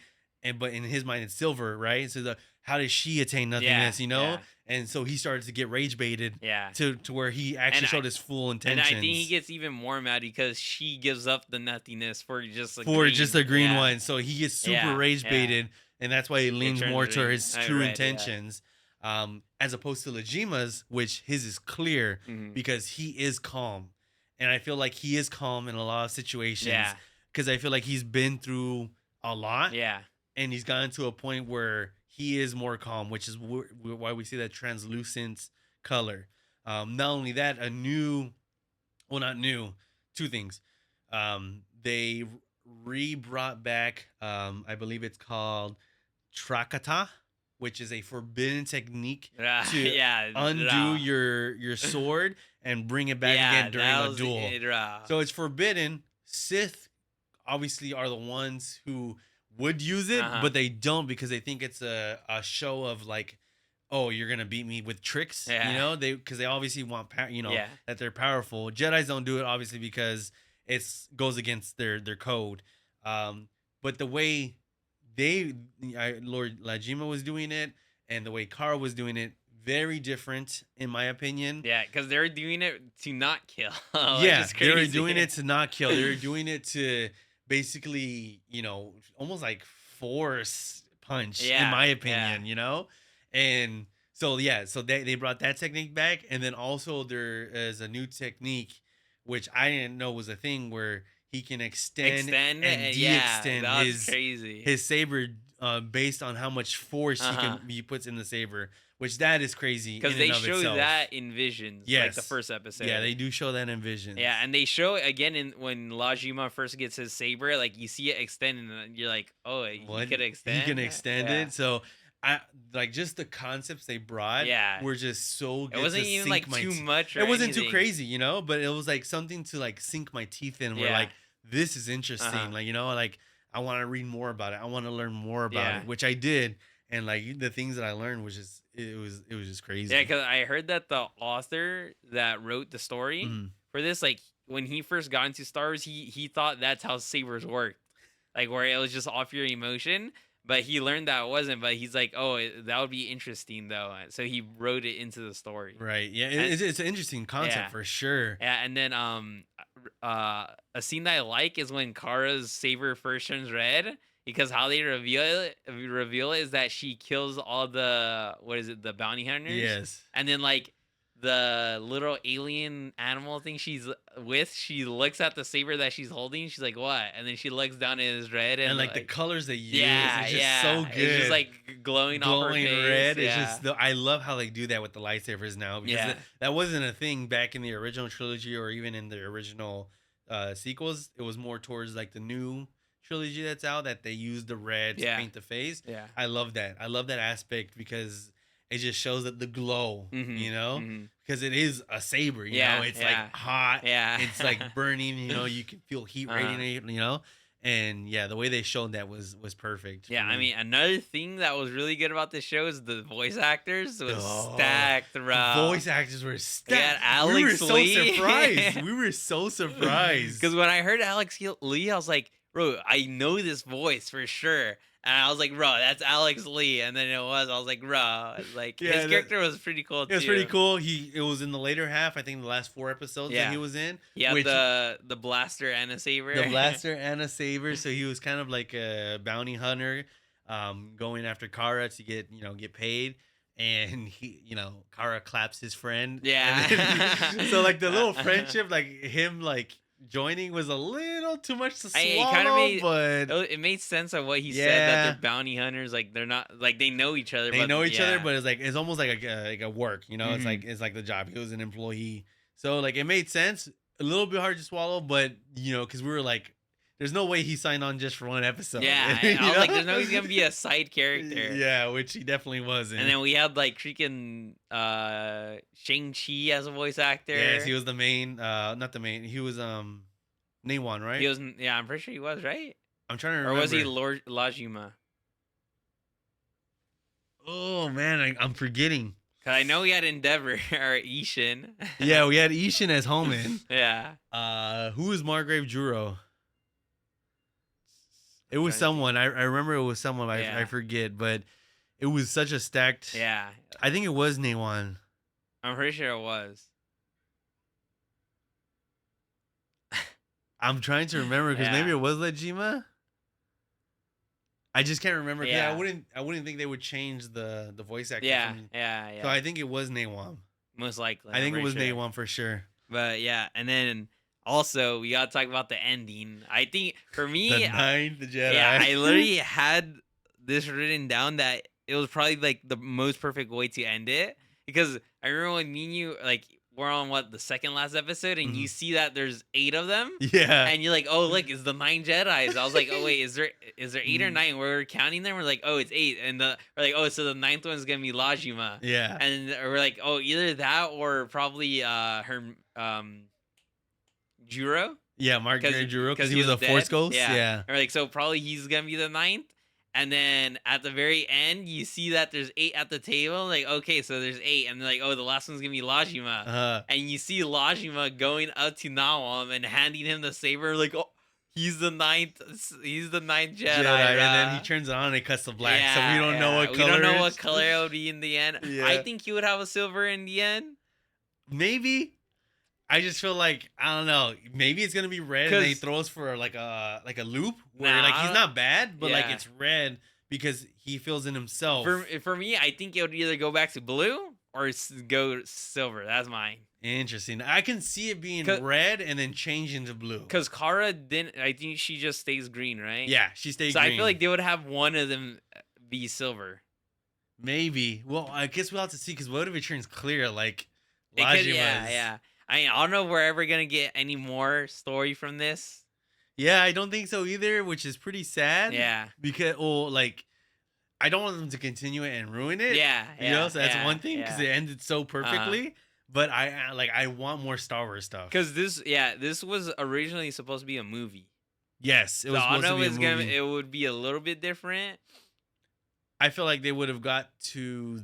but in his mind it's silver, right? So how did she attain nothingness, Yeah. And so he started to get rage baited Yeah. to where he actually showed his full intentions. And I think he gets even more mad because she gives up the nothingness for just a green one. So he gets super rage baited, and that's why he leans more to his true intentions. As opposed to Lajima's, which his is clear because he is calm. And I feel like he is calm in a lot of situations because I feel like he's been through a lot. Yeah. And he's gotten to a point where he is more calm, which is why we see that translucent color. Not only that, not new, two things. They brought back, I believe it's called Trakata, which is a forbidden technique to undo your sword and bring it back again during a duel. So it's forbidden. Sith obviously are the ones who would use it, but they don't because they think it's a show of like, oh, you're gonna beat me with tricks, because they obviously want that they're powerful. Jedis don't do it obviously because it goes against their code. But the way Lord Lajima was doing it and the way Kara was doing it, very different in my opinion. Yeah, because they're doing it to not kill. They were doing it to not kill. They were doing it to basically, almost like force punch, in my opinion, And so, so they brought that technique back. And then also there is a new technique, which I didn't know was a thing, where he can extend and de-extend his saber based on how much force he puts in the saber, which that is crazy. Because they show that in Visions, like the first episode. Yeah, they do show that in Visions. Yeah, and they show it again when Lajima first gets his saber, like you see it extend, and you're like, oh, he could extend. He can extend it. So I like just the concepts they brought. Were just so good. It wasn't even like too much. It wasn't too crazy, but it was like something to like sink my teeth in. Where like this is interesting. Like like I want to read more about it. I want to learn more about it, which I did. And like the things that I learned was just it was just crazy. Yeah, because I heard that the author that wrote the story for this, like when he first got into Star Wars, he thought that's how sabers worked, like where it was just off your emotion. but he learned that it wasn't. But he's like, oh, that would be interesting though. So he wrote it into the story. Right. Yeah. And- It's an interesting concept for sure. Yeah, and then a scene that I like is when Kara's saber first turns red, because how they reveal it is that she kills all the the bounty hunters. Yes. And then like the little alien animal thing she's with, she looks at the saber that she's holding. She's like, "What?" And then she looks down and it's red. And like the colors they use, yeah, it's just so good. It's just like glowing off her face. Red. Yeah. It's just I love how they do that with the lightsabers now, because that wasn't a thing back in the original trilogy or even in the original sequels. It was more towards like the new trilogy that's out that they use the red to paint the face. Yeah, I love that. I love that aspect because it just shows that the glow, you know, because it is a saber, you know, it's like hot, it's like burning, you know, you can feel heat radiating, you know, and the way they showed that was perfect. Yeah, I mean, another thing that was really good about this show is the voice actors was stacked, bro. The voice actors were stacked. Alex we were Lee. So surprised. We were so surprised because when I heard Alex Lee, I was like, bro, I know this voice for sure. And I was like, bro, that's Alex Lee. And then I was like, bro, like his character was pretty cool too. It was pretty cool. It was in the later half, I think the last 4 episodes that he was in. Yeah, the blaster and a saber. The blaster and a saber. So he was kind of like a bounty hunter, going after Kara to get paid. And Kara claps his friend. Yeah. So like the little friendship, like him like joining was a little too much to swallow, but it made sense of what he said, that they're bounty hunters, like they're not like they know each other. They know each other, but it's almost like a work, you know. It's like the job. He was an employee, so like it made sense. A little bit hard to swallow, but because we were like, there's no way he signed on just for 1 episode. Yeah, I was like, there's no way he's gonna be a side character. Yeah, which he definitely wasn't. And then we had like freaking Shang-Chi as a voice actor. Yes, he was the main. Not the main. He was Neywan, right? He was. Yeah, I'm pretty sure he was, right. I'm trying to remember. Or was he Lord Lajima? Oh man, I'm forgetting. Cause I know we had Endeavor or Ishin. Yeah, we had Ishin as Homan. Yeah. Who was Margrave Juro? It was someone. I remember it was someone. I forget, but it was such a stacked. Yeah. I think it was Neywan. I'm pretty sure it was. I'm trying to remember because maybe it was Lejima. I just can't remember. Yeah. I wouldn't think they would change the voice actor. Yeah. So I think it was Neywan. Most likely. I think it was Neywan for sure. But yeah, and then also we gotta talk about the ending. I think for me, the Ninth Jedi. Yeah, I literally had this written down that it was probably like the most perfect way to end it, because I remember when me and you like we're on the second last episode, and you see that there's 8 of them. Yeah. And you're like, oh look, it's the 9 Jedis. I was like, oh wait, is there 8 or 9? We're counting them. We're like, oh, it's 8, and we're like, oh, so the 9th one's gonna be Lajima. Yeah. And we're like, oh, either that or probably her Juro. Yeah, Margrave Juro, because he was a Force Ghost. Yeah. Or like, so probably he's gonna be the 9th. And then at the very end, you see that there's 8 at the table. Like, okay, so there's 8. And they're like, oh, the last one's going to be Lajima. And you see Lajima going up to Nawam and handing him the saber. Like, oh, he's the 9th. He's the 9th Jedi. And then he turns it on and it cuts to black. So we don't know what color. We don't know what color it would be in the end. Yeah. I think he would have a silver in the end. Maybe. I just feel like, I don't know, maybe it's gonna be red and they throw us for like a loop where like he's not bad, but like it's red because he feels in himself. For me, I think it would either go back to blue or go silver. That's mine. Interesting. I can see it being red and then change into blue. Because Kara didn't. I think she just stays green, right? Yeah, she stays green. So I feel like they would have one of them be silver. Maybe. Well, I guess we'll have to see, because what if it turns clear like Lajima's? Yeah. I don't know if we're ever gonna get any more story from this. Yeah, I don't think so either, which is pretty sad. Yeah. Because, I don't want them to continue it and ruin it. Yeah. So that's one thing, because it ended so perfectly. But I want more Star Wars stuff. Because this was originally supposed to be a movie. Yes, it was supposed to be a movie. It would be a little bit different. I feel like they would have got to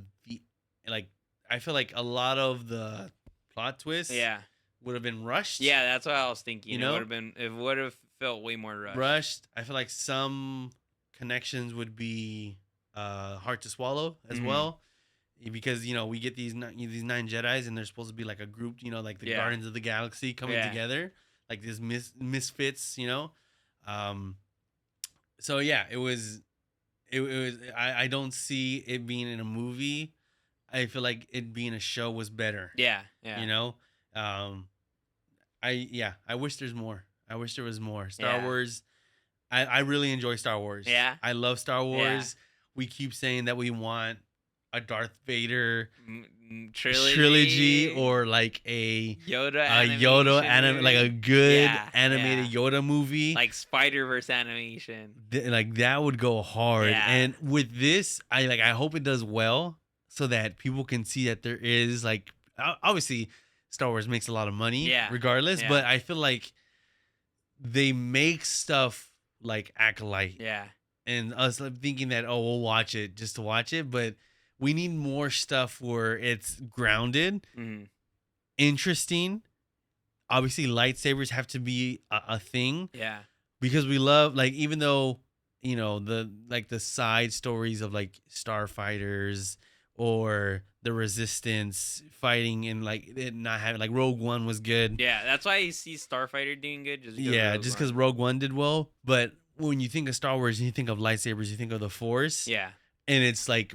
I feel like a lot of the plot twists would have been rushed. Yeah, that's what I was thinking. You know? It would have felt way more rushed. I feel like some connections would be hard to swallow as Mhm. well, because we get these nine Jedi's, and they're supposed to be like a group, like the Yeah. Guardians of the Galaxy coming Yeah. together, like this misfits. Um, so yeah, it was. I don't see it being in a movie. I feel like it being a show was better. Yeah. Yeah. You know, um, I wish there's more. I wish there was more. Star Yeah. Wars. I really enjoy Star Wars. Yeah. I love Star Yeah. Wars. We keep saying that we want a Darth Vader Trilogy or like a Yoda Yoda animation like a movie. good Yeah, animated yeah. Yoda movie. Like Spider-Verse animation. Like that would go hard. Yeah. And with this, I hope it does well so that people can see that there is like obviously Star Wars makes a lot of money Yeah, regardless, yeah. but I feel like they make stuff like Acolyte. Yeah. And us thinking that, oh, we'll watch it just to watch it, but we need more stuff where it's grounded, interesting. Obviously, lightsabers have to be a thing. Yeah. Because we love, like, even though the side stories of like starfighters or the Resistance fighting and like it not having, like, Rogue One was good. Yeah, that's why you see Starfighter doing good. Just because Rogue One did well. But when you think of Star Wars and you think of lightsabers, you think of the Force. Yeah. And it's like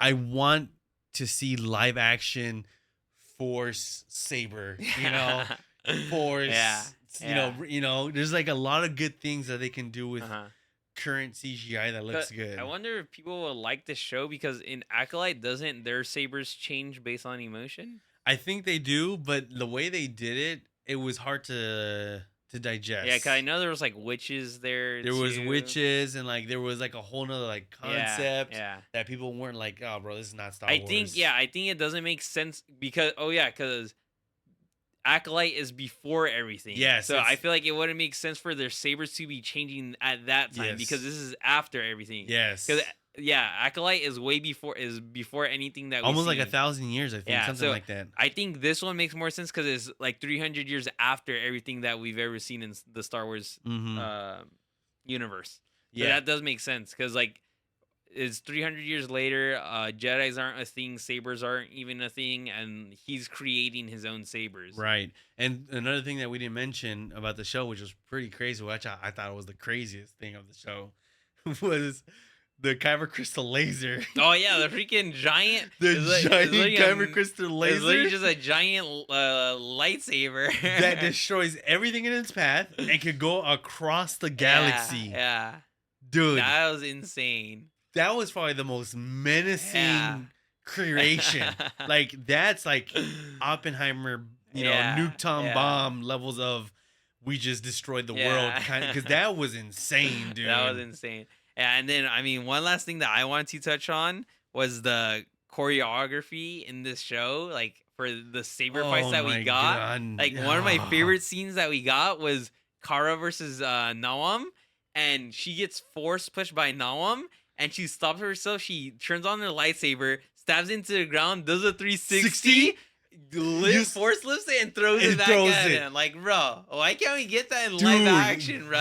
I want to see live action Force saber, Force. Yeah. There's like a lot of good things that they can do with Uh-huh. current CGI that looks good. I wonder if people will like the show because in Acolyte, doesn't their sabers change based on emotion? I think they do, but the way they did it was hard to digest. Yeah, because I know there was like witches there. There was too. witches, and like there was like a whole nother like concept Yeah. that people weren't like, oh, bro, this is not Star Wars. I think it doesn't make sense because Acolyte is before everything. Yes, so I feel like it wouldn't make sense for their sabers to be changing at that time Yes. because this is after everything. Yes. Because Acolyte is before anything that we almost like see. 1,000 years, I think, Yeah, something so like that. I think this one makes more sense because it's like 300 years after everything that we've ever seen in the Star Wars universe. So that does make sense because like it's 300 years later. Jedis aren't a thing. Sabers aren't even a thing, and he's creating his own sabers. Right. And another thing that we didn't mention about the show, which was pretty crazy, which I thought was the craziest thing of the show, was the kyber crystal laser. Oh yeah, the freaking giant. Giant kyber crystal laser. It's literally just a giant lightsaber that destroys everything in its path and could go across the galaxy. Yeah. Dude. That was insane. That was probably the most menacing creation. Like, that's like Oppenheimer, nuke bomb levels of we just destroyed the world, because that was insane, dude. That was insane. Yeah, and then I mean, one last thing that I wanted to touch on was the choreography in this show, like for the saber fights that we got. God, like one of my favorite scenes that we got was Kara versus Nawam, and she gets force pushed by Nawam, and she stops herself. She turns on her lightsaber, stabs into the ground, does a 360. Force lifts it and throws it back at him. Like, bro, why can't we get that in live action, bro?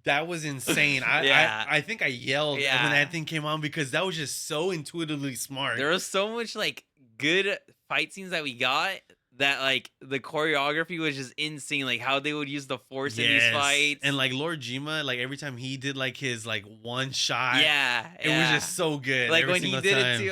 That was insane. I think I yelled when that thing came on because that was just so intuitively smart. There was so much like good fight scenes that we got that like the choreography was just insane. Like how they would use the force in these fights. And like Lord Jima, like every time he did like his like one shot, it was just so good. Like when he did it to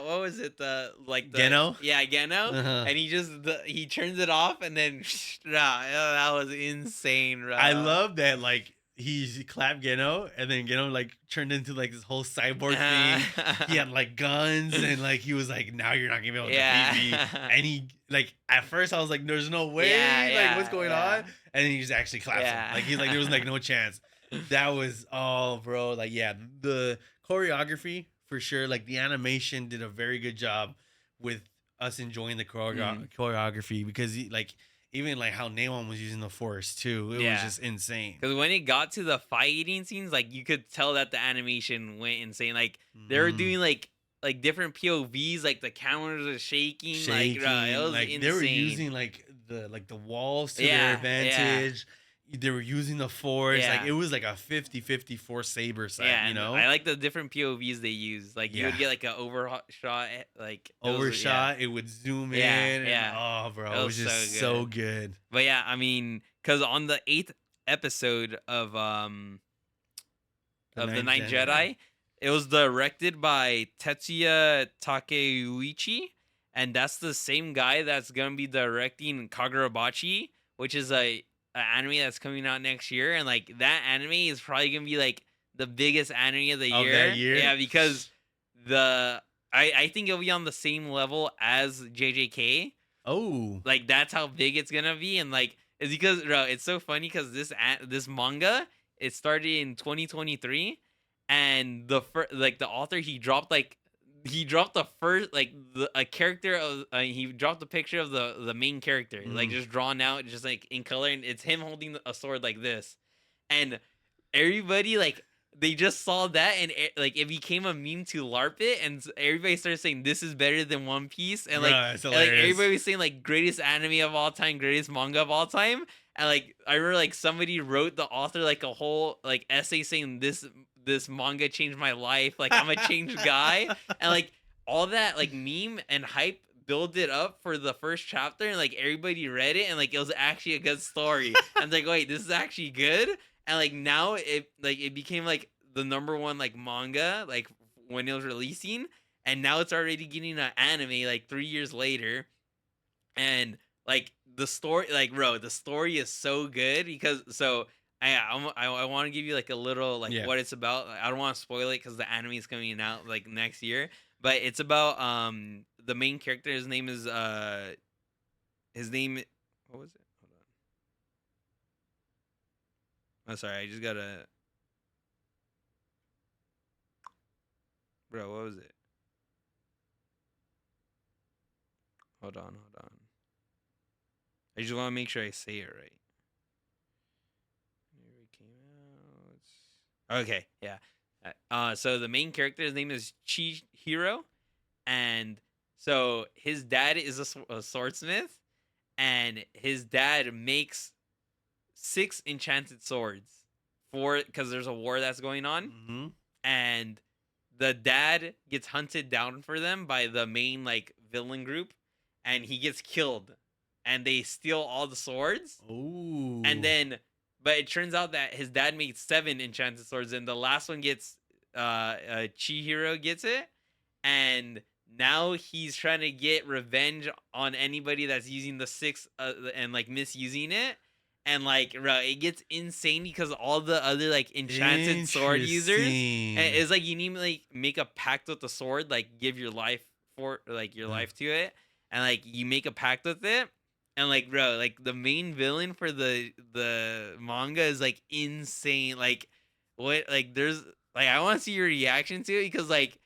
what was it, the Geno? Yeah, Geno. And he just he turns it off and then that was insane, bro. I love that, like he clapped Geno and then Geno like turned into like this whole cyborg thing. He had like guns and like he was like, now you're not gonna be able to defeat me. And he like at first I was like, there's no way, like what's going on? And then he just actually claps him. Like he's like, there was like no chance. That was bro, like the choreography for sure. Like the animation did a very good job with us enjoying the choreography because even like how Nawam was using the force too. It was just insane. Because when it got to the fighting scenes, like you could tell that the animation went insane. Like they were doing like different POVs, like the cameras are shaking. Like it was insane. They were using like the walls to their advantage. they were using the force. Yeah. Like it was like a 50-50 force saber set, Yeah, you and know? I like the different POVs they use. Like you would Yeah. get like an overshot, like it was, Overshot, it would zoom yeah, in, and yeah. oh, It bro, it was was so just so good. good. But yeah, I mean, because on the 8th episode The of the Ninth Ninth Jedi. Jedi, it was directed by Tetsuya Takeuchi, and that's the same guy that's gonna be directing Kagurabachi, which is a anime that's coming out next year, and like that anime is probably gonna be like the biggest anime of the Of year. that year? Yeah, because I think it'll be on the same level as JJK. Oh. Like that's how big it's gonna be, and like it's because bro, it's so funny because this manga it started in 2023, and the author he dropped the first a character of he dropped a picture of the main character like Mm. just drawn out just like in color, and it's him holding a sword like this, and everybody like they just saw that, and like it became a meme to LARP it, and everybody started saying this is better than One Piece, and like, Bruh, it's and, like hilarious. everybody was saying like greatest anime of all time, greatest manga of all time, and like I remember like somebody wrote the author like a whole like essay saying this manga changed my life, like I'm a changed guy, and like all that like meme and hype build it up for the first chapter, and like everybody read it, and like it was actually a good story. I'm like, wait, this is actually good. And like now it became like the number one like manga like when it was releasing, and now it's already getting an anime like 3 years later, and like the story like bro the story is so good because so I want to give you like a little like Yeah. what it's about. I don't want to spoil it because the anime is coming out like next year, but it's about the main character. His name is his name what was it? Hold on. Oh, sorry, I just gotta. Bro, what was it? Hold on. I just want to make sure I say it right. Here it came out. Okay, yeah. So the main character, his name is Chihiro, and so his dad is a swordsmith, and his dad makes 6 enchanted swords because there's a war that's going on, Mm-hmm. and the dad gets hunted down for them by the main like villain group, and he gets killed, and they steal all the swords, Ooh. and then but it turns out that his dad made 7 enchanted swords, and the last one gets Chihiro gets it, and now he's trying to get revenge on anybody that's using the 6 and like misusing it. And like, bro, it gets insane because all the other like enchanted sword users, and it's like you need to like make a pact with the sword, like give your life for like your life to it, and like you make a pact with it, and like, bro, like the main villain for the manga is like insane. Like, what? Like, there's like I want to see your reaction to it because like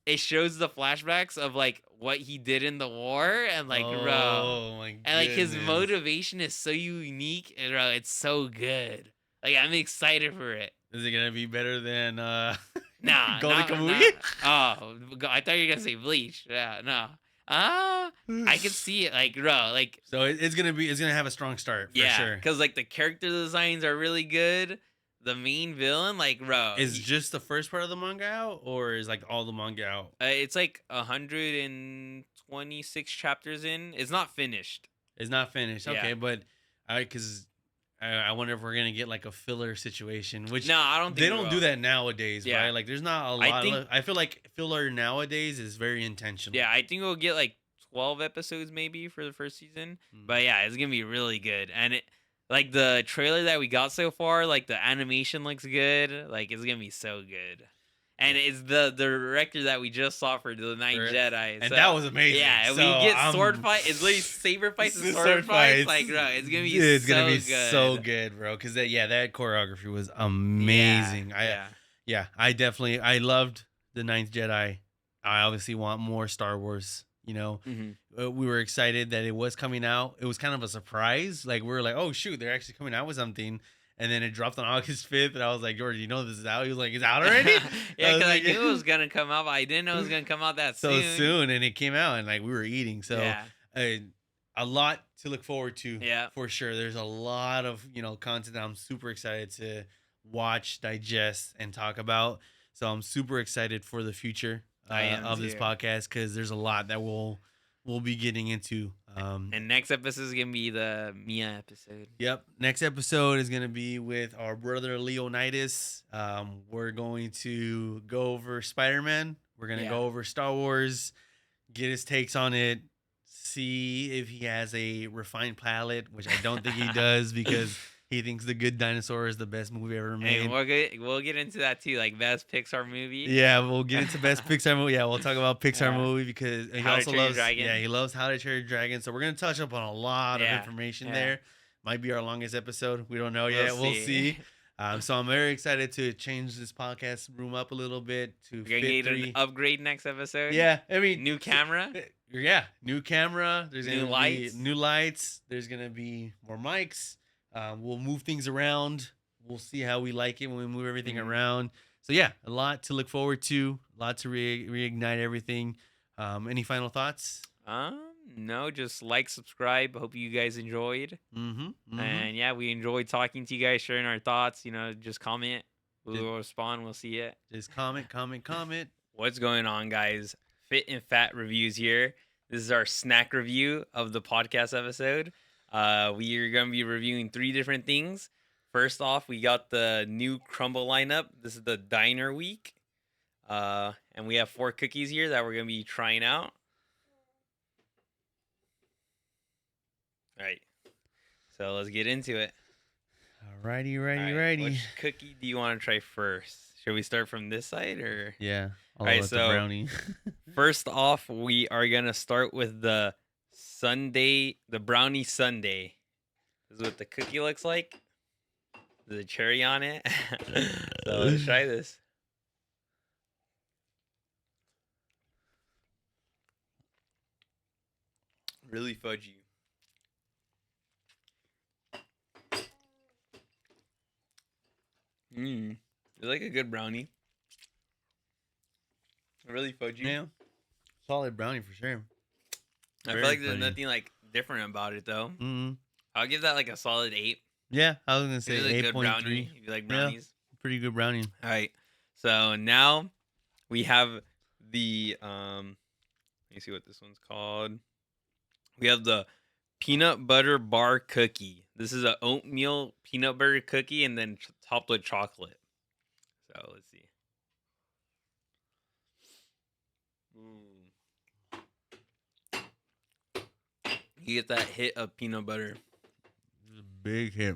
it shows the flashbacks of like what he did in the war, and like bro, Oh my and like his goodness. motivation is so unique, and bro, it's so good. Like I'm excited for it. Is it gonna be better than Nah, Golden nah. Kamuy? Oh, I thought you were gonna say Bleach. Yeah, no. I can see it, like bro, like So it's gonna have a strong start for yeah, sure. because like the character designs are really good. The main villain, like bro, Is just the first part of the manga out, or is like all the manga out? it's like 126 chapters in. It's not finished. It's not finished. Yeah. Okay, but because I wonder if we're gonna get like a filler situation, which No, I don't think they we don't will. do that nowadays, Yeah. right? Like there's not a I lot. think- I feel like filler nowadays is very intentional. Yeah, I think we'll get like 12 episodes maybe for the first season. Mm. But yeah, it's gonna be really good. And it like the trailer that we got so far, like the animation looks good. Like it's gonna be so good. And it's the director that we just saw for the Ninth Jedi. And so, that was amazing. Yeah, so we get sword fight. It's literally saber fights and sword fights. Like, bro, it's gonna be It's so gonna be good. so good, bro. Because that choreography was amazing. Yeah. I loved the Ninth Jedi. I obviously want more Star Wars. You know, Mhm. We were excited that it was coming out. It was kind of a surprise. Like we were like, oh shoot, they're actually coming out with something. And then it dropped on August 5th, and I was like, George, you know this is out? He was like, it's out already? Yeah, because I like, knew it was gonna come out, but I didn't know it was gonna come out that so soon. soon, and it came out, and like we were eating. So yeah. a lot to look forward to. Yeah. For sure. There's a lot of, content that I'm super excited to watch, digest, and talk about. So I'm super excited for the future of this podcast because there's a lot that we'll be getting into. And next episode is gonna be the Mia episode. Yep. Next episode is gonna be with our brother Leonidas. We're going to go over Spider-Man. We're gonna go over Star Wars, get his takes on it, see if he has a refined palate, which I don't think he does because he thinks The Good Dinosaur is the best movie ever made. Hey, we'll get into that too, like best Pixar movie. Yeah, we'll get into best Pixar movie. Yeah, we'll talk about Pixar movie because he also loves. Yeah, he loves How to Train Your Dragon. So we're gonna touch up on a lot of information there. Might be our longest episode. We don't know yet. We'll see. So I'm very excited to change this podcast room up a little bit to We're gonna get an upgrade next episode. Yeah, I mean, new camera. Yeah, new camera. There's new lights. New lights. There's gonna be more mics. We'll move things around. We'll see how we like it when we move everything around. So yeah, a lot to look forward to. A lot to reignite everything. Any final thoughts? No, just like, subscribe. Hope you guys enjoyed. And yeah, we enjoyed talking to you guys, sharing our thoughts. Just comment. We'll respond. We'll see it. Just comment. What's going on, guys? FitNFat reviews here. This is our snack review of the podcast episode. We are going to be reviewing 3 different things. First off, we got the new Crumbl lineup. This is the Diner Week. And we have 4 cookies here that we're going to be trying out. All right. So let's get into it. Righty. Which cookie do you want to try first? Should we start from this side or? Yeah. All right, so the brownie. First off, we are going to start with the brownie sundae. This is what the cookie looks like. There's a cherry on it. So let's try this. Really fudgy. It's like a good brownie. Really fudgy. Yeah. Solid brownie for sure. I feel like there's nothing like different about it though. I'll give that like a solid 8. Yeah, I was gonna say 8.3. If you like brownies, pretty good brownie. All right, so now we have the let me see what this one's called. We have the peanut butter bar cookie. This is an oatmeal peanut butter cookie and then topped with chocolate. So let's see. You get that hit of peanut butter. Big hit.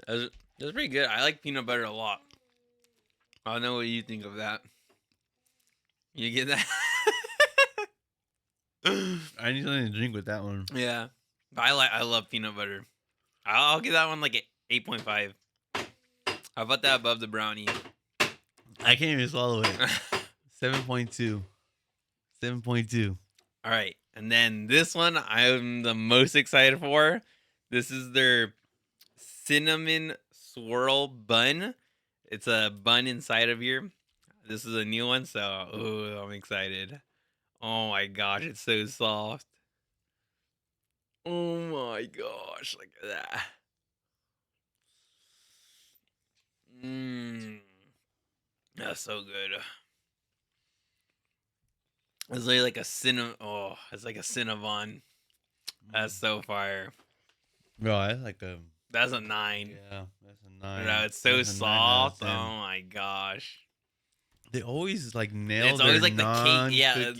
That's pretty good. I like peanut butter a lot. I don't know what you think of that. You get that? I need something to drink with that one. Yeah, but I love peanut butter. I'll give that one like an 8.5. How about that above the brownie? I can't even swallow it. 7.2. 7.2. All right. And then this one I'm the most excited for. This is their cinnamon swirl bun. It's a bun inside of here. This is a new one, so I'm excited. Oh my gosh, it's so soft. Oh my gosh, look at that. That's so good. It's like a it's like a Cinnabon. That's so fire. Bro, that's like a... That's a 9. Yeah, that's a 9. Bro, it's so soft. Oh my gosh. They always like nail It's their always like the cake. Yeah,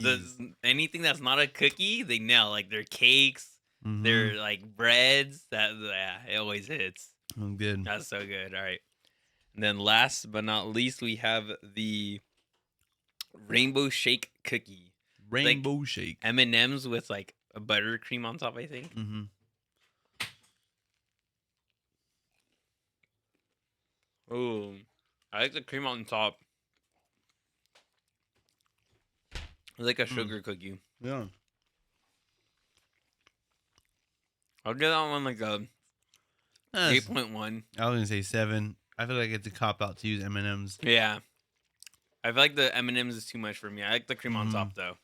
anything that's not a cookie, they nail. Like their cakes, their like breads. It always hits. Good. That's so good. All right. And then last but not least, we have the rainbow shake cookie. Rainbow shake. M&M's with like a buttercream on top, I think. Oh, I like the cream on top. It's like a sugar cookie. Yeah. I'll give that one like a 8.1. I was gonna say 7. I feel like it's a cop out to use M&M's. Yeah, I feel like the M&M's is too much for me. I like the cream on top though.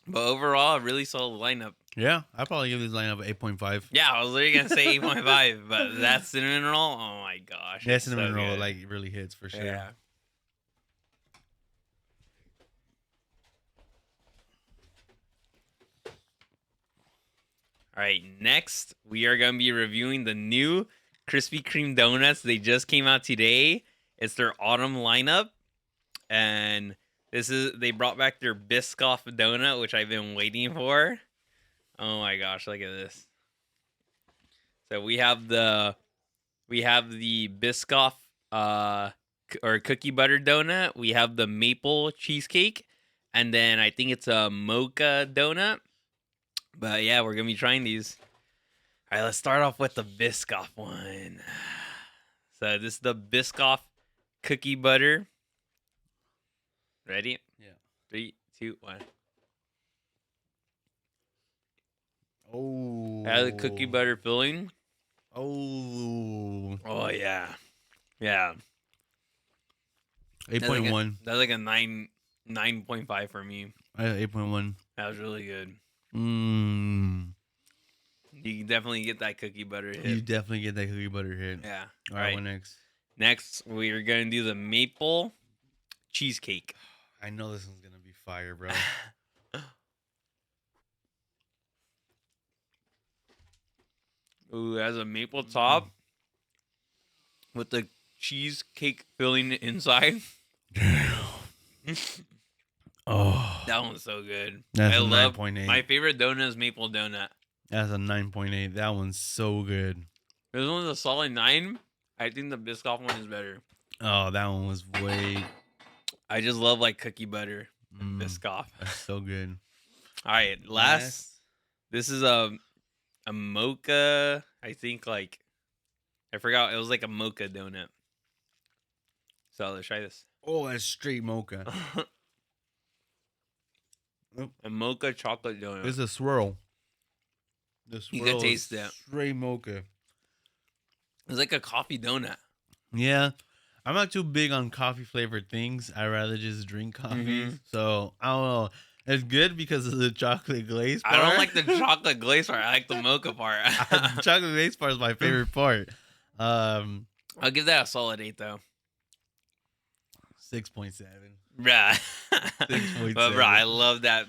But overall, a really solid lineup. Yeah, I'd probably give this lineup 8.5. Yeah, I was literally gonna say 8.5, but that cinnamon roll, oh my gosh, That it's cinnamon so roll good. like really hits for sure. Yeah. All right, next we are gonna be reviewing the new Krispy Kreme donuts. They just came out today. It's their autumn lineup, and they brought back their Biscoff donut, which I've been waiting for. Oh my gosh, look at this. So we have the Biscoff or cookie butter donut. We have the maple cheesecake, and then I think it's a mocha donut. But yeah, we're gonna be trying these. All right, let's start off with the Biscoff one. So this is the Biscoff cookie butter. Ready? Yeah. 3, 2, 1. Oh. Add the cookie butter filling. Oh. Oh yeah, yeah. 8.1. That's like a 9.5 for me. 8.1. That was really good. Mmm. You can definitely get that cookie butter hit. You definitely get that cookie butter hit. Yeah. All right, what next? Next, we're gonna do the maple cheesecake. I know this one's gonna be fire, bro. Ooh, it has a maple top with the cheesecake filling inside. Damn. Oh, That one's so good. that's I a love 9.8. my favorite donut is maple donut. That's a 9.8. That one's so good. This one's a solid 9. I think the Biscoff one is better. Oh, that one was way. I just love like cookie butter and Biscoff. That's so good. All right, last. This is a mocha. I think like I forgot. It was like a mocha donut. So let's try this. Oh, that's straight mocha. A mocha chocolate donut. It's a swirl. The You swirl can taste is that. straight mocha. It's like a coffee donut. Yeah. I'm not too big on coffee flavored things. I rather just drink coffee. So I don't know. It's good because of the chocolate glaze part. I don't like the chocolate glaze part. I like the mocha part. The chocolate glaze part is my favorite part. I'll give that a solid 8 though. 6.7. Bruh. 6.7. But bro, I love that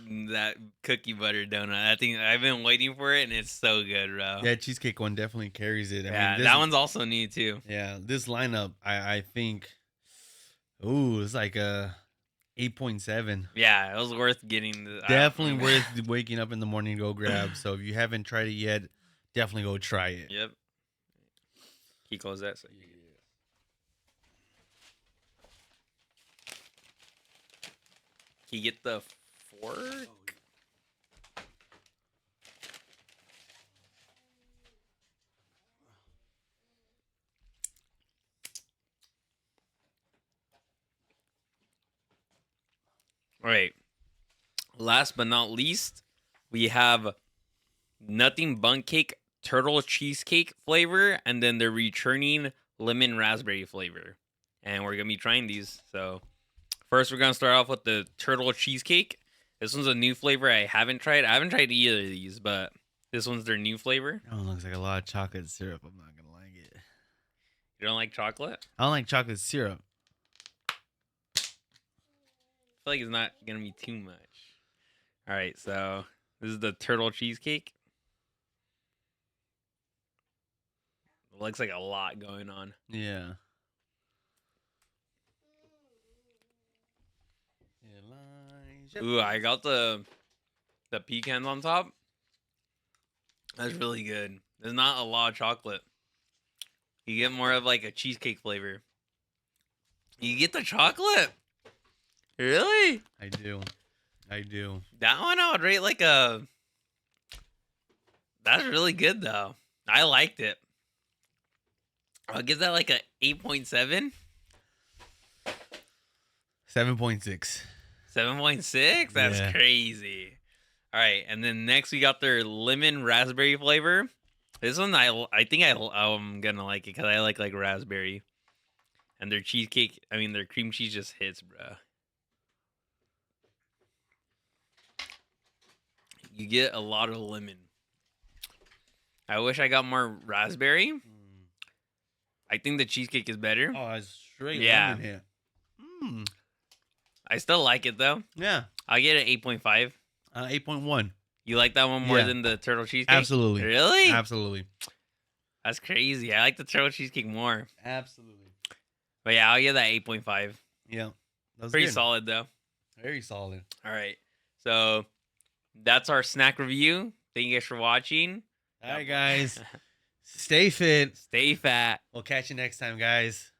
cookie butter donut. I think I've been waiting for it and it's so good, bro. Yeah, cheesecake one definitely carries it. I mean, that one's also new too. Yeah, this lineup, I think, it's like a 8.7. Yeah, it was worth getting. Definitely worth waking up in the morning to go grab. So if you haven't tried it yet, definitely go try it. Yep. Can you close that? So Can you get the fork? All right. Last but not least, we have Nothing Bun Cake Turtle Cheesecake flavor, and then the returning lemon raspberry flavor. And we're going to be trying these. So first, we're going to start off with the turtle cheesecake. This one's a new flavor I haven't tried. I haven't tried either of these, but this one's their new flavor. That one looks like a lot of chocolate syrup. I'm not going to like it. You don't like chocolate? I don't like chocolate syrup. I feel like it's not going to be too much. All right, so this is the turtle cheesecake. It looks like a lot going on. Yeah. Ooh, I got the pecans on top. That's really good. There's not a lot of chocolate. You get more of like a cheesecake flavor. You get the chocolate? Really? I do. That one I would rate like a... That's really good though. I liked it. I'll give that like a 8.7. 7.6. 7.6? That's crazy. All right, and then next we got their lemon raspberry flavor. This one I think I'm gonna like it because I like raspberry. And their cheesecake, I mean their cream cheese just hits, bro. You get a lot of lemon. I wish I got more raspberry. I think the cheesecake is better. Oh, it's straight Yeah. lemon here. I still like it though. Yeah. I'll get it 8.5. 8.1. You like that one more Yeah. than the turtle cheesecake? Absolutely. Really? Absolutely. That's crazy. I like the turtle cheesecake more. Absolutely. But yeah, I'll get that 8.5. Yeah. That's Pretty good. solid though. Very solid. All right. So that's our snack review. Thank you guys for watching. All right, guys. Stay fit. Stay fat. We'll catch you next time, guys.